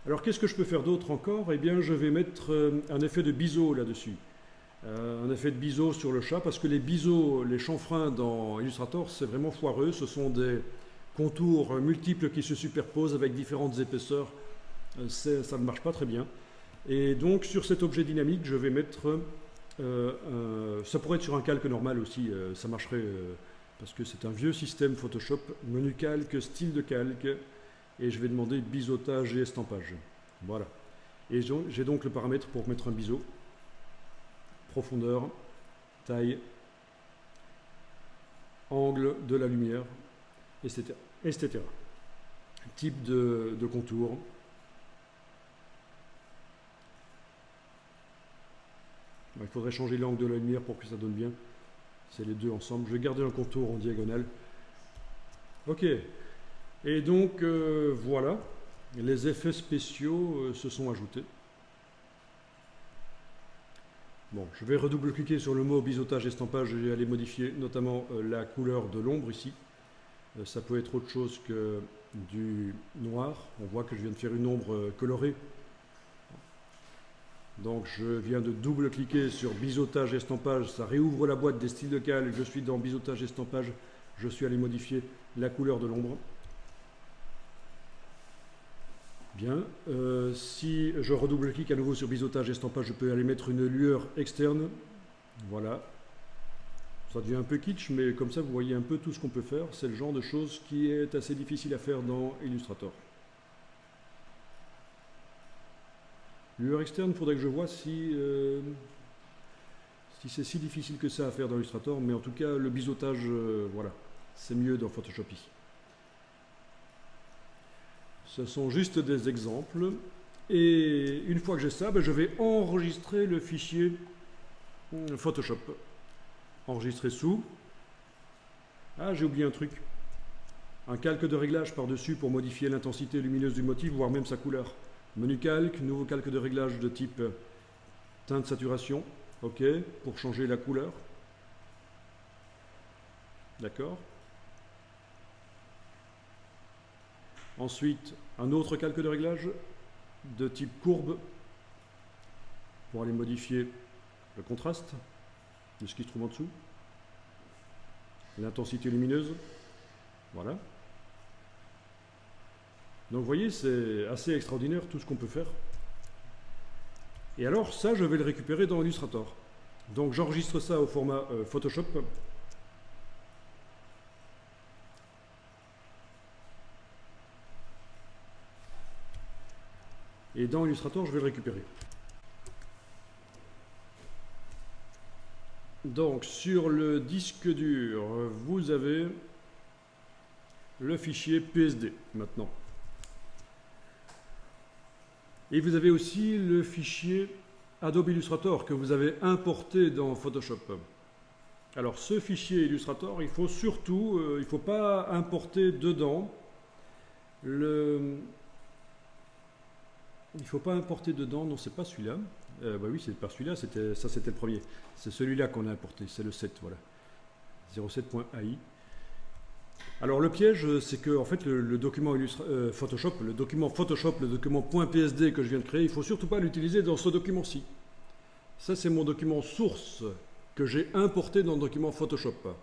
Alors, qu'est-ce que je peux faire d'autre encore? Eh bien, je vais mettre un effet de biseau là-dessus. Un effet de biseau sur le chat, parce que les biseaux, les chanfreins dans Illustrator, c'est vraiment foireux. Ce sont des contours multiples qui se superposent avec différentes épaisseurs. Ça ne marche pas très bien. Et donc, sur cet objet dynamique, je vais mettre... ça pourrait être sur un calque normal aussi, ça marcherait parce que c'est un vieux système Photoshop, menu calque, style de calque, et je vais demander biseautage et estampage. Voilà. Et j'ai donc le paramètre pour mettre un biseau, profondeur, taille, angle de la lumière, etc. type de contour. Il faudrait changer l'angle de la lumière pour que ça donne bien. C'est les deux ensemble. Je vais garder un contour en diagonale. Ok. Et donc, voilà. Les effets spéciaux se sont ajoutés. Bon, je vais redouble-cliquer sur le mot biseautage estampage et aller modifier notamment la couleur de l'ombre ici. Ça peut être autre chose que du noir. On voit que je viens de faire une ombre colorée. Donc je viens de double-cliquer sur biseautage estampage. Ça réouvre la boîte des styles de calque. Je suis dans biseautage estampage. Je suis allé modifier la couleur de l'ombre. Bien, si je redouble-clique à nouveau sur biseautage estampage, je peux aller mettre une lueur externe. Voilà. Ça devient un peu kitsch, mais comme ça vous voyez un peu tout ce qu'on peut faire. C'est le genre de choses qui est assez difficile à faire dans Illustrator. Lueur externe, il faudrait que je vois si c'est si difficile que ça à faire dans Illustrator, mais en tout cas le biseautage, voilà, c'est mieux dans Photoshop ici. Ce sont juste des exemples. Et une fois que j'ai ça, je vais enregistrer le fichier Photoshop. Enregistrer sous. Ah, j'ai oublié un truc. Un calque de réglage par-dessus pour modifier l'intensité lumineuse du motif, voire même sa couleur. Menu calque, nouveau calque de réglage de type teinte saturation. OK, pour changer la couleur. D'accord. Ensuite, un autre calque de réglage de type courbe pour aller modifier le contraste de ce qui se trouve en dessous, l'intensité lumineuse, voilà. Donc vous voyez, c'est assez extraordinaire tout ce qu'on peut faire. Et alors ça, je vais le récupérer dans Illustrator. Donc j'enregistre ça au format Photoshop. Et dans Illustrator, je vais le récupérer. Donc, sur le disque dur, vous avez le fichier PSD, maintenant. Et vous avez aussi le fichier Adobe Illustrator que vous avez importé dans Photoshop. Alors, ce fichier Illustrator, il faut surtout, il ne faut pas importer dedans Il ne faut pas importer dedans, non, c'est pas celui-là. Bah oui, c'est pas celui-là, ça c'était le premier. C'est celui-là qu'on a importé, c'est le 7, voilà. 07.ai. Alors le piège, c'est que en fait, le document Photoshop, le document .psd que je viens de créer, il ne faut surtout pas l'utiliser dans ce document-ci. Ça, c'est mon document source que j'ai importé dans le document Photoshop.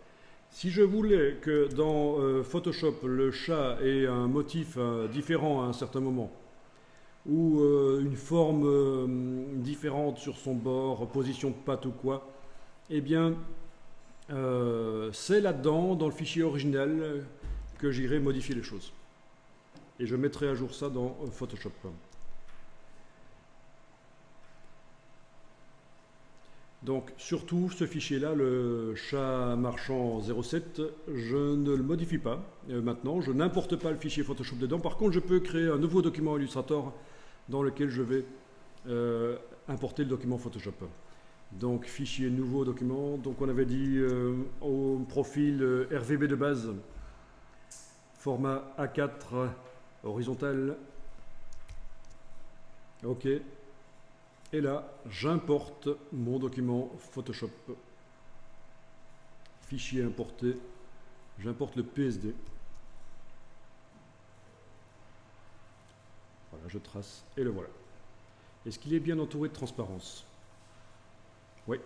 Si je voulais que dans Photoshop, le chat ait un motif différent à un certain moment, ou une forme différente sur son bord, position de patte ou quoi, eh bien, c'est là-dedans, dans le fichier original, que j'irai modifier les choses. Et je mettrai à jour ça dans Photoshop. Donc, surtout, ce fichier-là, le chat marchand 07, je ne le modifie pas maintenant. Je n'importe pas le fichier Photoshop dedans. Par contre, je peux créer un nouveau document Illustrator dans lequel je vais importer le document Photoshop. Donc, fichier nouveau document. Donc, on avait dit au profil RVB de base, format A4 horizontal. OK. Et là, j'importe mon document Photoshop. Fichier importé. J'importe le PSD. Voilà, je trace et le voilà. Est-ce qu'il est bien entouré de transparence? Oui.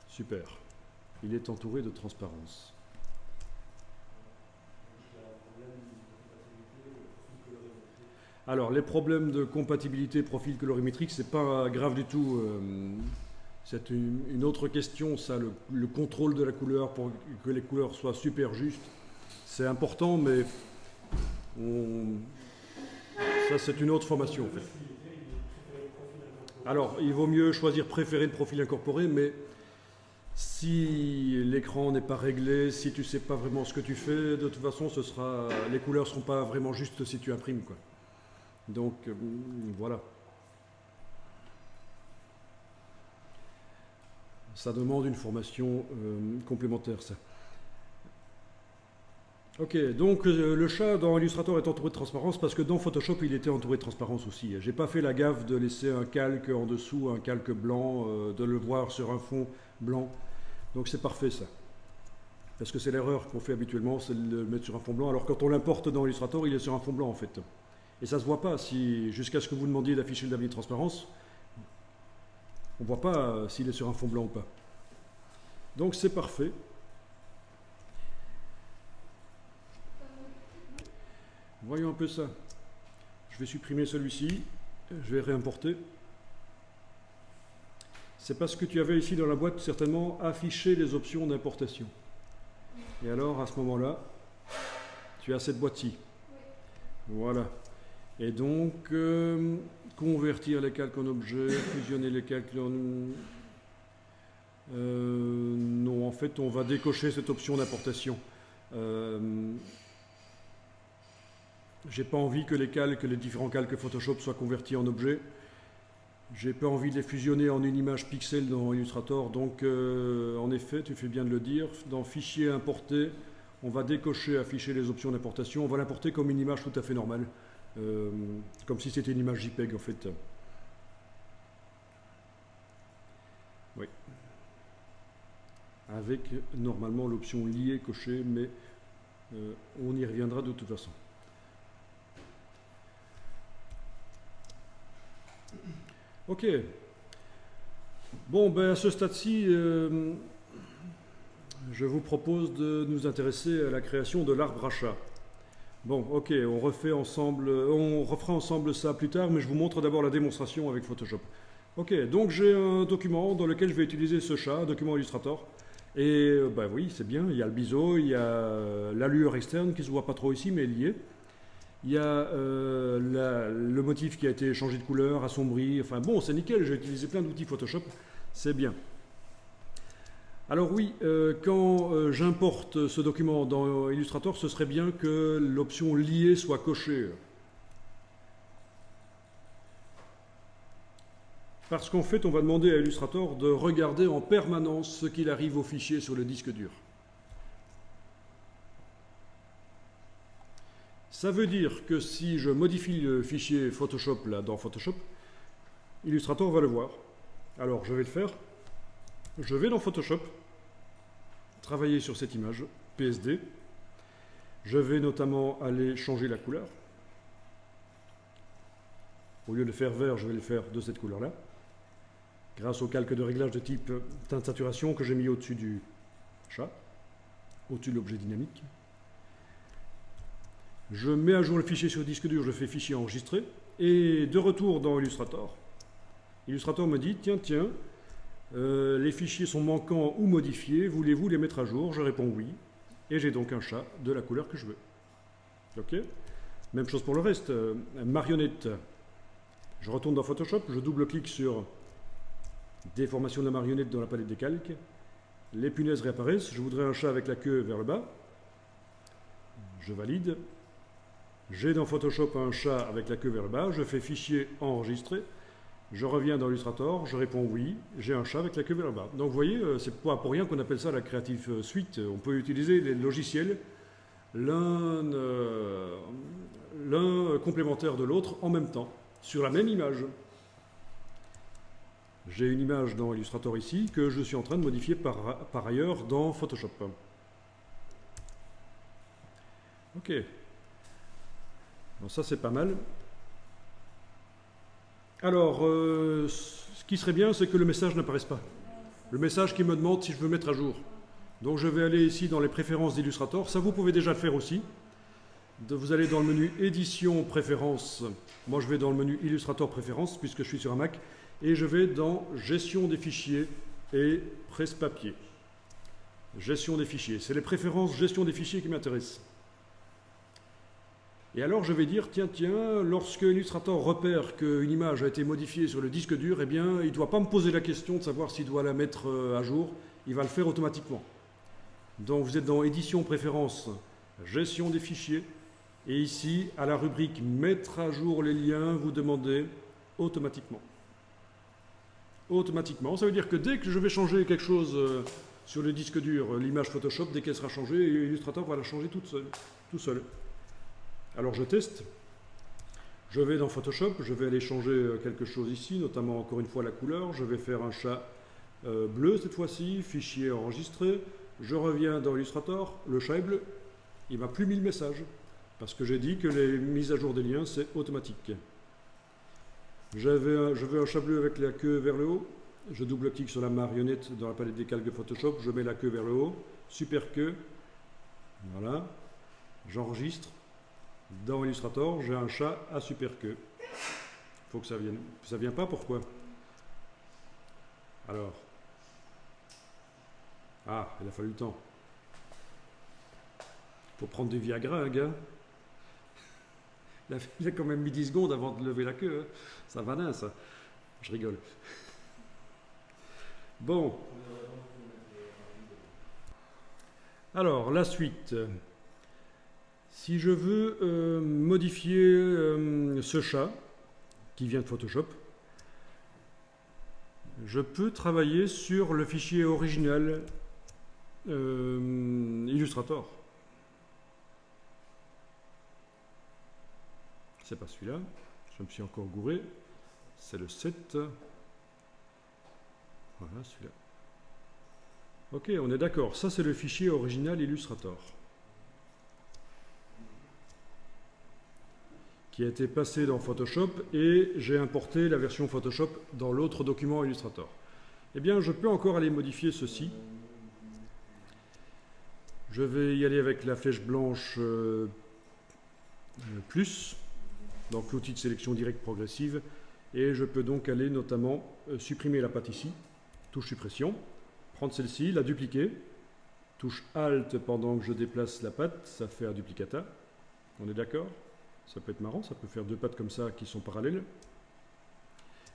Super. Il est entouré de transparence. Alors, les problèmes de compatibilité profil colorimétrique, c'est pas grave du tout. C'est une autre question, ça, le contrôle de la couleur pour que les couleurs soient super justes. C'est important, mais ça, c'est une autre formation, en fait. Alors, il vaut mieux choisir préféré de profil incorporé, mais Si l'écran n'est pas réglé, si tu ne sais pas vraiment ce que tu fais, de toute façon, les couleurs ne seront pas vraiment justes si tu imprimes, quoi. Donc, voilà. Ça demande une formation complémentaire, ça. Ok, donc le chat dans Illustrator est entouré de transparence parce que dans Photoshop, il était entouré de transparence aussi. J'ai pas fait la gaffe de laisser un calque en dessous, un calque blanc, de le voir sur un fond blanc. Donc c'est parfait, ça. Parce que c'est l'erreur qu'on fait habituellement, c'est de le mettre sur un fond blanc. Alors quand on l'importe dans Illustrator, il est sur un fond blanc, en fait. Et ça se voit pas, jusqu'à ce que vous demandiez d'afficher le damier de transparence, on voit pas s'il est sur un fond blanc ou pas. Donc c'est parfait. Voyons un peu ça. Je vais supprimer celui-ci, je vais réimporter. C'est parce que tu avais ici dans la boîte certainement affiché les options d'importation. Et alors à ce moment-là, tu as cette boîte-ci. Voilà. Et donc, convertir les calques en objets, fusionner les calques en... non, en fait, on va décocher cette option d'importation. J'ai pas envie que les différents calques Photoshop soient convertis en objets. J'ai pas envie de les fusionner en une image pixel dans Illustrator. Donc, en effet, tu fais bien de le dire. Dans Fichier importer, on va décocher afficher les options d'importation. On va l'importer comme une image tout à fait normale. Comme si c'était une image JPEG, en fait. Oui. Avec, normalement, l'option lier cochée, mais on y reviendra de toute façon. Ok. Bon, ben à ce stade-ci, je vous propose de nous intéresser à la création de l'arbre à chat. Bon, ok, on refera ensemble ça plus tard, mais je vous montre d'abord la démonstration avec Photoshop. Ok, donc j'ai un document dans lequel je vais utiliser ce chat, un document Illustrator. Et ben oui, c'est bien, il y a le biseau, il y a l'allure externe qui ne se voit pas trop ici, mais lié. Il y a le motif qui a été changé de couleur, assombri, enfin bon, c'est nickel, j'ai utilisé plein d'outils Photoshop, c'est bien. Alors oui, quand j'importe ce document dans Illustrator, ce serait bien que l'option lier soit cochée. Parce qu'en fait, on va demander à Illustrator de regarder en permanence ce qu'il arrive au fichier sur le disque dur. Ça veut dire que si je modifie le fichier Photoshop là dans Photoshop, Illustrator va le voir. Alors je vais le faire. Je vais dans Photoshop, travailler sur cette image, PSD. Je vais notamment aller changer la couleur. Au lieu de faire vert, je vais le faire de cette couleur-là. Grâce au calque de réglage de type teinte saturation que j'ai mis au-dessus du chat, au-dessus de l'objet dynamique. Je mets à jour le fichier sur le disque dur, je fais fichier enregistré, et de retour dans Illustrator. Illustrator me dit, tiens, les fichiers sont manquants ou modifiés, voulez-vous les mettre à jour? Je réponds oui, et j'ai donc un chat de la couleur que je veux. Ok? Même chose pour le reste, marionnette. Je retourne dans Photoshop, je double-clique sur déformation de la marionnette dans la palette des calques. Les punaises réapparaissent, je voudrais un chat avec la queue vers le bas. Je valide. J'ai dans Photoshop un chat avec la queue vers le bas, je fais fichier enregistré, je reviens dans Illustrator, je réponds oui, j'ai un chat avec la queue vers le bas. Donc vous voyez, c'est pas pour rien qu'on appelle ça la Creative Suite. On peut utiliser les logiciels, l'un complémentaire de l'autre en même temps, sur la même image. J'ai une image dans Illustrator ici que je suis en train de modifier par ailleurs dans Photoshop. Ok. Bon, ça c'est pas mal. Alors, ce qui serait bien, c'est que le message n'apparaisse pas. Le message qui me demande si je veux mettre à jour. Donc je vais aller ici dans les préférences d'Illustrator. Ça, vous pouvez déjà le faire aussi. Vous allez dans le menu Édition, Préférences. Moi, je vais dans le menu Illustrator, Préférences, puisque je suis sur un Mac. Et je vais dans Gestion des fichiers et Presse-papier. Gestion des fichiers. C'est les préférences Gestion des fichiers qui m'intéressent. Et alors je vais dire, tiens, lorsque Illustrator repère qu'une image a été modifiée sur le disque dur, eh bien, il ne doit pas me poser la question de savoir s'il doit la mettre à jour. il va le faire automatiquement. Donc vous êtes dans Édition préférences, Gestion des fichiers, et ici, à la rubrique Mettre à jour les liens, vous demandez automatiquement. Automatiquement, ça veut dire que dès que je vais changer quelque chose sur le disque dur, l'image Photoshop, dès qu'elle sera changée, Illustrator va la changer tout seul. Alors je teste. Je vais dans Photoshop, je vais aller changer quelque chose ici, notamment encore une fois la couleur. Je vais faire un chat bleu cette fois-ci, fichier enregistré. Je reviens dans Illustrator, le chat est bleu. Il m'a plus mis le message, parce que j'ai dit que les mises à jour des liens, c'est automatique. Je veux un chat bleu avec la queue vers le haut. Je double-clique sur la marionnette dans la palette des calques de Photoshop. Je mets la queue vers le haut. Super queue. Voilà. J'enregistre. Dans Illustrator, j'ai un chat à super queue. Il faut que ça vienne. Ça vient pas, pourquoi? Alors. Ah, il a fallu le temps. Faut prendre du Viagra, un gars. Il a quand même mis 10 secondes avant de lever la queue. Hein. Ça va nain, ça. Je rigole. Bon. Alors, la suite. Si je veux modifier ce chat, qui vient de Photoshop, je peux travailler sur le fichier original Illustrator. C'est pas celui-là, je me suis encore gouré, c'est le 7. Voilà, celui-là. Ok, on est d'accord, ça c'est le fichier original Illustrator, qui a été passé dans Photoshop et j'ai importé la version Photoshop dans l'autre document Illustrator. Eh bien, je peux encore aller modifier ceci. Je vais y aller avec la flèche blanche plus. Donc l'outil de sélection directe progressive, et je peux donc aller notamment supprimer la patte ici, touche suppression, prendre celle-ci, la dupliquer, touche Alt pendant que je déplace la patte, ça fait un duplicata, on est d'accord? Ça peut être marrant, ça peut faire deux pattes comme ça qui sont parallèles.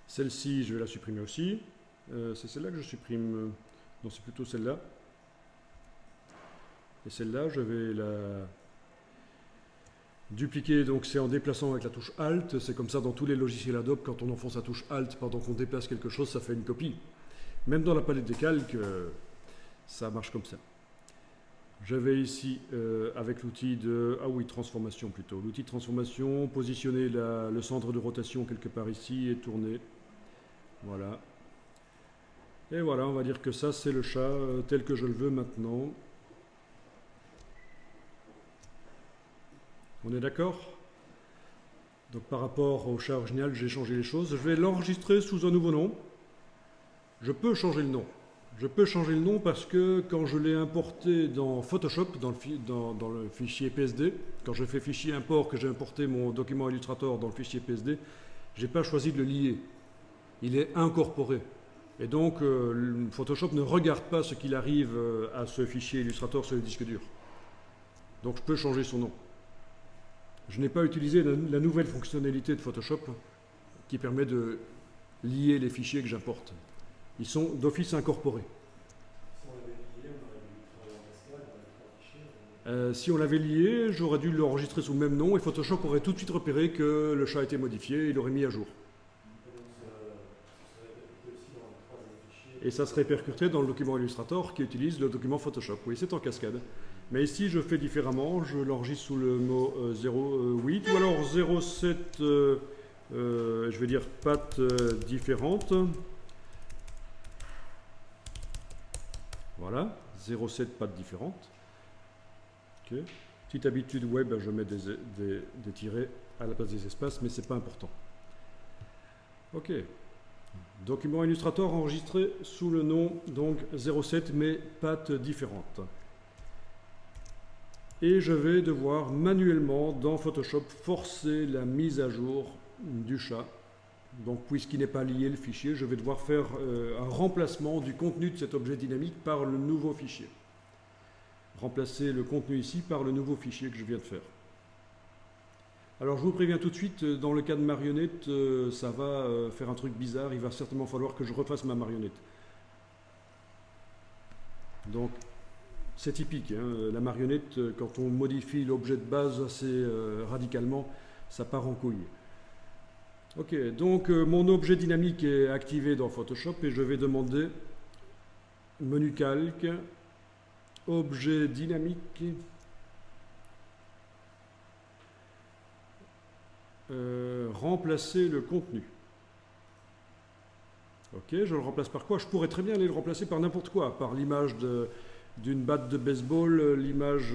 Celle-ci, je vais la supprimer aussi, c'est celle-là que je supprime, non c'est plutôt celle-là, et celle-là je vais la dupliquer, donc c'est en déplaçant avec la touche Alt, c'est comme ça dans tous les logiciels Adobe, quand on enfonce la touche Alt pendant qu'on déplace quelque chose, ça fait une copie. Même dans la palette des calques, ça marche comme ça. Je vais ici avec l'outil de... Ah oui, transformation plutôt. L'outil de transformation, positionner le centre de rotation quelque part ici et tourner. Voilà. Et voilà, on va dire que ça c'est le chat tel que je le veux maintenant. On est d'accord? Donc par rapport au chat original, j'ai changé les choses. Je vais l'enregistrer sous un nouveau nom. Je peux changer le nom. Je peux changer le nom parce que quand je l'ai importé dans Photoshop, dans le fichier PSD, quand je fais fichier import, que j'ai importé mon document Illustrator dans le fichier PSD, je n'ai pas choisi de le lier. Il est incorporé. Et donc Photoshop ne regarde pas ce qu'il arrive à ce fichier Illustrator sur le disque dur. Donc je peux changer son nom. Je n'ai pas utilisé la nouvelle fonctionnalité de Photoshop qui permet de lier les fichiers que j'importe. Ils sont d'office incorporés. Si on l'avait lié, j'aurais dû l'enregistrer sous le même nom et Photoshop aurait tout de suite repéré que le chat a été modifié et il l'aurait mis à jour. Et ça se répercuterait dans le document Illustrator qui utilise le document Photoshop. Oui, c'est en cascade. Mais ici, je fais différemment. Je l'enregistre sous le mot 08 ou alors 07, je vais dire pattes différentes. Voilà, 07 pattes différentes. Okay. Petite habitude web, je mets des tirets à la place des espaces, mais ce n'est pas important. Ok. Document Illustrator enregistré sous le nom donc 07 mais pattes différentes. Et je vais devoir manuellement dans Photoshop forcer la mise à jour du chat. Donc puisqu'il n'est pas lié le fichier, je vais devoir faire un remplacement du contenu de cet objet dynamique par le nouveau fichier. Remplacer le contenu ici par le nouveau fichier que je viens de faire. Alors je vous préviens tout de suite, dans le cas de marionnette, ça va faire un truc bizarre, il va certainement falloir que je refasse ma marionnette. Donc c'est typique, hein, la marionnette, quand on modifie l'objet de base assez radicalement, ça part en couille. Ok, donc mon objet dynamique est activé dans Photoshop et je vais demander menu calque, objet dynamique, remplacer le contenu. Ok, je le remplace par quoi? Je pourrais très bien aller le remplacer par n'importe quoi, par l'image d'une batte de baseball, l'image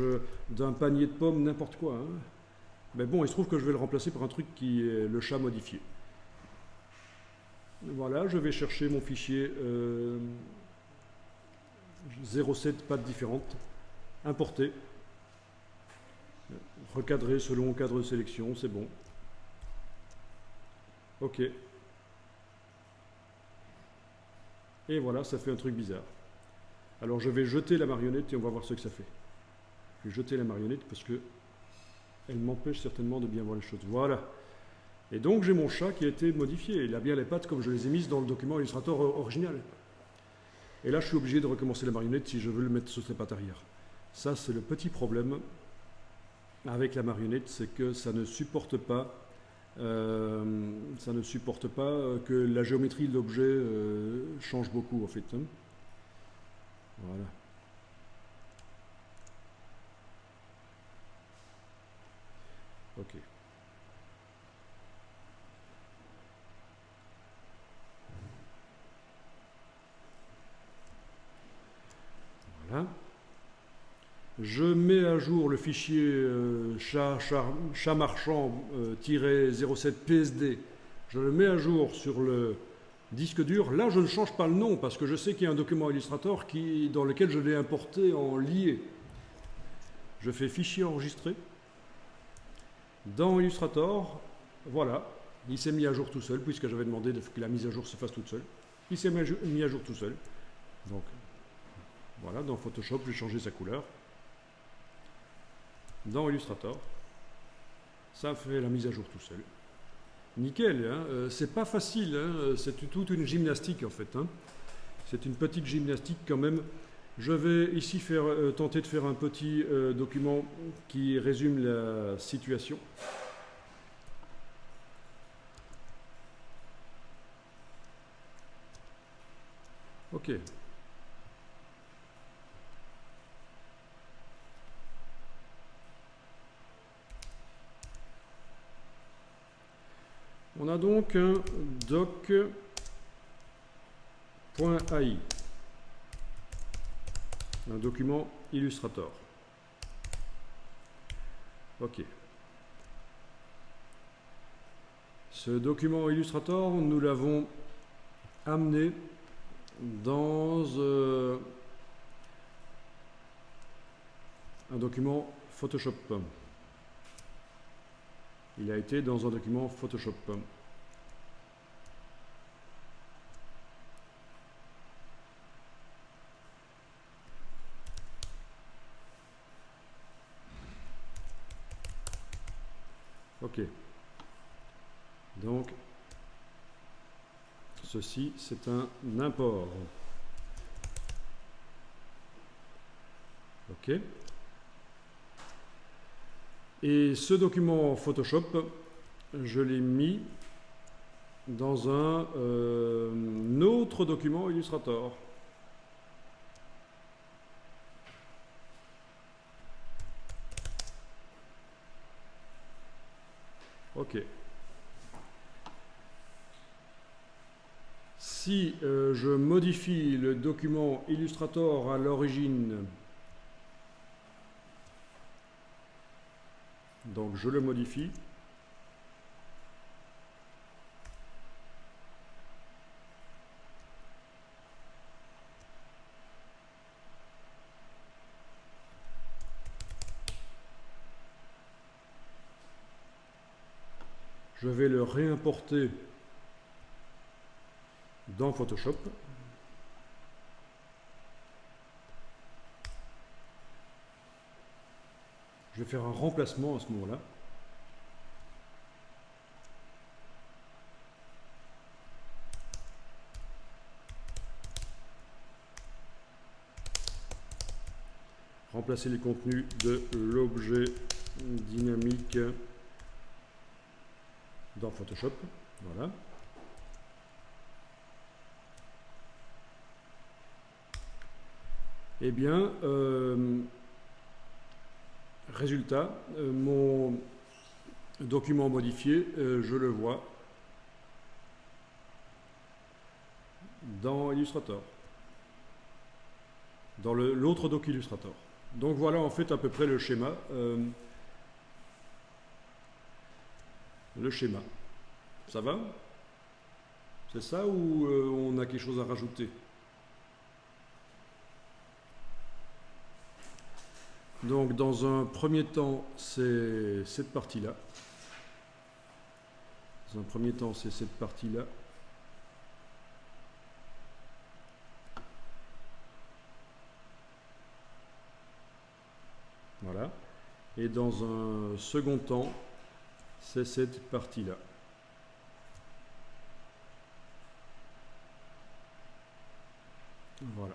d'un panier de pommes, n'importe quoi. Hein. Mais bon, il se trouve que je vais le remplacer par un truc qui est le chat modifié. Voilà, je vais chercher mon fichier 07 pattes différentes, importer, recadrer selon cadre de sélection, c'est bon. Ok. Et voilà, ça fait un truc bizarre. Alors je vais jeter la marionnette et on va voir ce que ça fait. Je vais jeter la marionnette parce que elle m'empêche certainement de bien voir les choses. Voilà. Et donc j'ai mon chat qui a été modifié. Il a bien les pattes comme je les ai mises dans le document Illustrator original. Et là je suis obligé de recommencer la marionnette si je veux le mettre sur ses pattes arrière. Ça c'est le petit problème avec la marionnette, c'est que ça ne supporte pas que la géométrie de l'objet change beaucoup en fait. Hein. Voilà. Ok. Voilà. Je mets à jour le fichier chat marchand -07 PSD. Je le mets à jour sur le disque dur. Là, je ne change pas le nom parce que je sais qu'il y a un document Illustrator dans lequel je l'ai importé en lié. Je fais fichier enregistré. Dans Illustrator, voilà, il s'est mis à jour tout seul puisque j'avais demandé que la mise à jour se fasse toute seule. Il s'est mis à jour tout seul. Donc, voilà, dans Photoshop, j'ai changé sa couleur. Dans Illustrator, ça fait la mise à jour tout seul. Nickel, hein, c'est pas facile, hein, c'est toute une gymnastique en fait. Hein. C'est une petite gymnastique quand même. Je vais ici tenter de faire un petit document qui résume la situation. Ok. On a donc un doc.ai, un document Illustrator. Ok. Ce document Illustrator, nous l'avons amené dans un document Photoshop. Il a été dans un document Photoshop. Ok. Donc, ceci, c'est un import. Ok. Et ce document Photoshop, je l'ai mis dans un autre document Illustrator. Ok. Si je modifie le document Illustrator à l'origine, donc je le modifie. Je vais le réimporter dans Photoshop. Je vais faire un remplacement à ce moment-là. remplacer les contenus de l'objet dynamique dans Photoshop. Voilà. Eh bien, résultat, mon document modifié, je le vois dans Illustrator, dans l'autre doc Illustrator. Donc voilà en fait à peu près le schéma. Ça va? C'est ça ou on a quelque chose à rajouter? Donc dans un premier temps, c'est cette partie-là. Dans un premier temps, c'est cette partie-là. Voilà. Et dans un second temps, c'est cette partie-là. Voilà.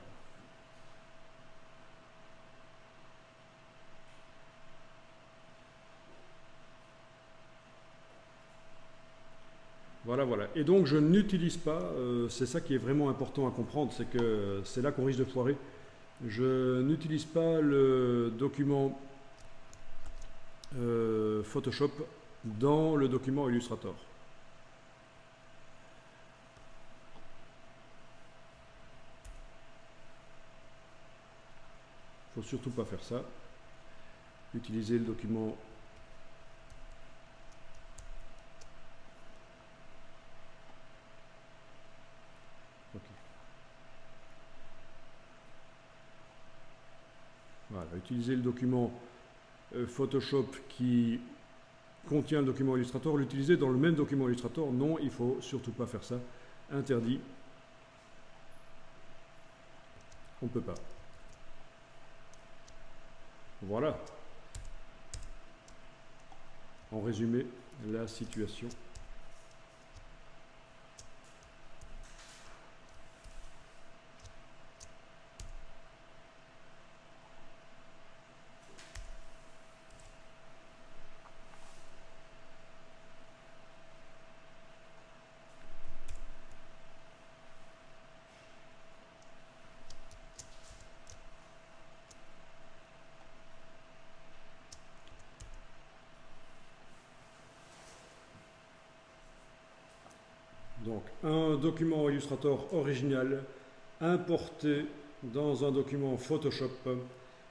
Voilà, voilà. Et donc je n'utilise pas, c'est ça qui est vraiment important à comprendre, c'est que c'est là qu'on risque de foirer. Je n'utilise pas le document Photoshop dans le document Illustrator. Il ne faut surtout pas faire ça. Utiliser le document Voilà, utiliser le document Photoshop qui contient le document Illustrator, l'utiliser dans le même document Illustrator, non, il ne faut surtout pas faire ça. Interdit. On ne peut pas. Voilà. En résumé, la situation. Donc, un document Illustrator original importé dans un document Photoshop.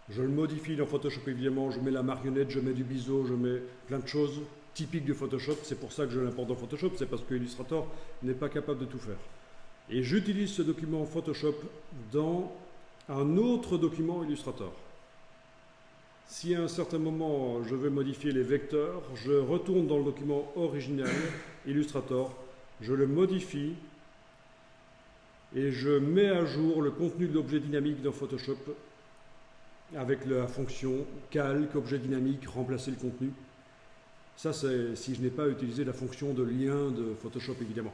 Je le modifie dans Photoshop évidemment, je mets la marionnette, je mets du biseau, je mets plein de choses typiques de Photoshop. C'est pour ça que je l'importe dans Photoshop, c'est parce que Illustrator n'est pas capable de tout faire. Et j'utilise ce document Photoshop dans un autre document Illustrator. Si à un certain moment je veux modifier les vecteurs, je retourne dans le document original Illustrator, je le modifie et je mets à jour le contenu de l'objet dynamique dans Photoshop avec la fonction calque, objet dynamique, remplacer le contenu. Ça, c'est si je n'ai pas utilisé la fonction de lien de Photoshop, évidemment.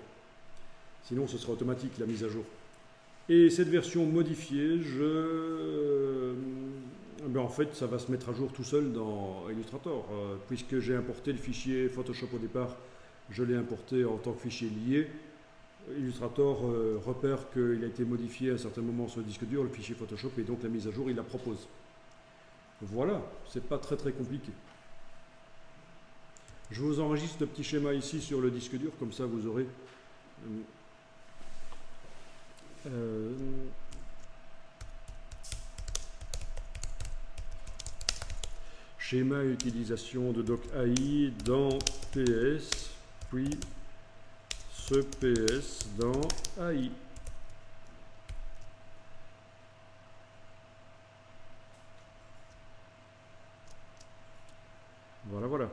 Sinon, ce sera automatique, la mise à jour. Et cette version modifiée, en fait, ça va se mettre à jour tout seul dans Illustrator. Puisque j'ai importé le fichier Photoshop au départ, je l'ai importé en tant que fichier lié. Illustrator repère qu'il a été modifié à un certain moment sur le disque dur, le fichier Photoshop, et donc la mise à jour, il la propose. Voilà, c'est pas très compliqué. Je vous enregistre le petit schéma ici sur le disque dur, comme ça vous aurez schéma utilisation de doc AI dans PS, puis ce PS dans AI. Voilà.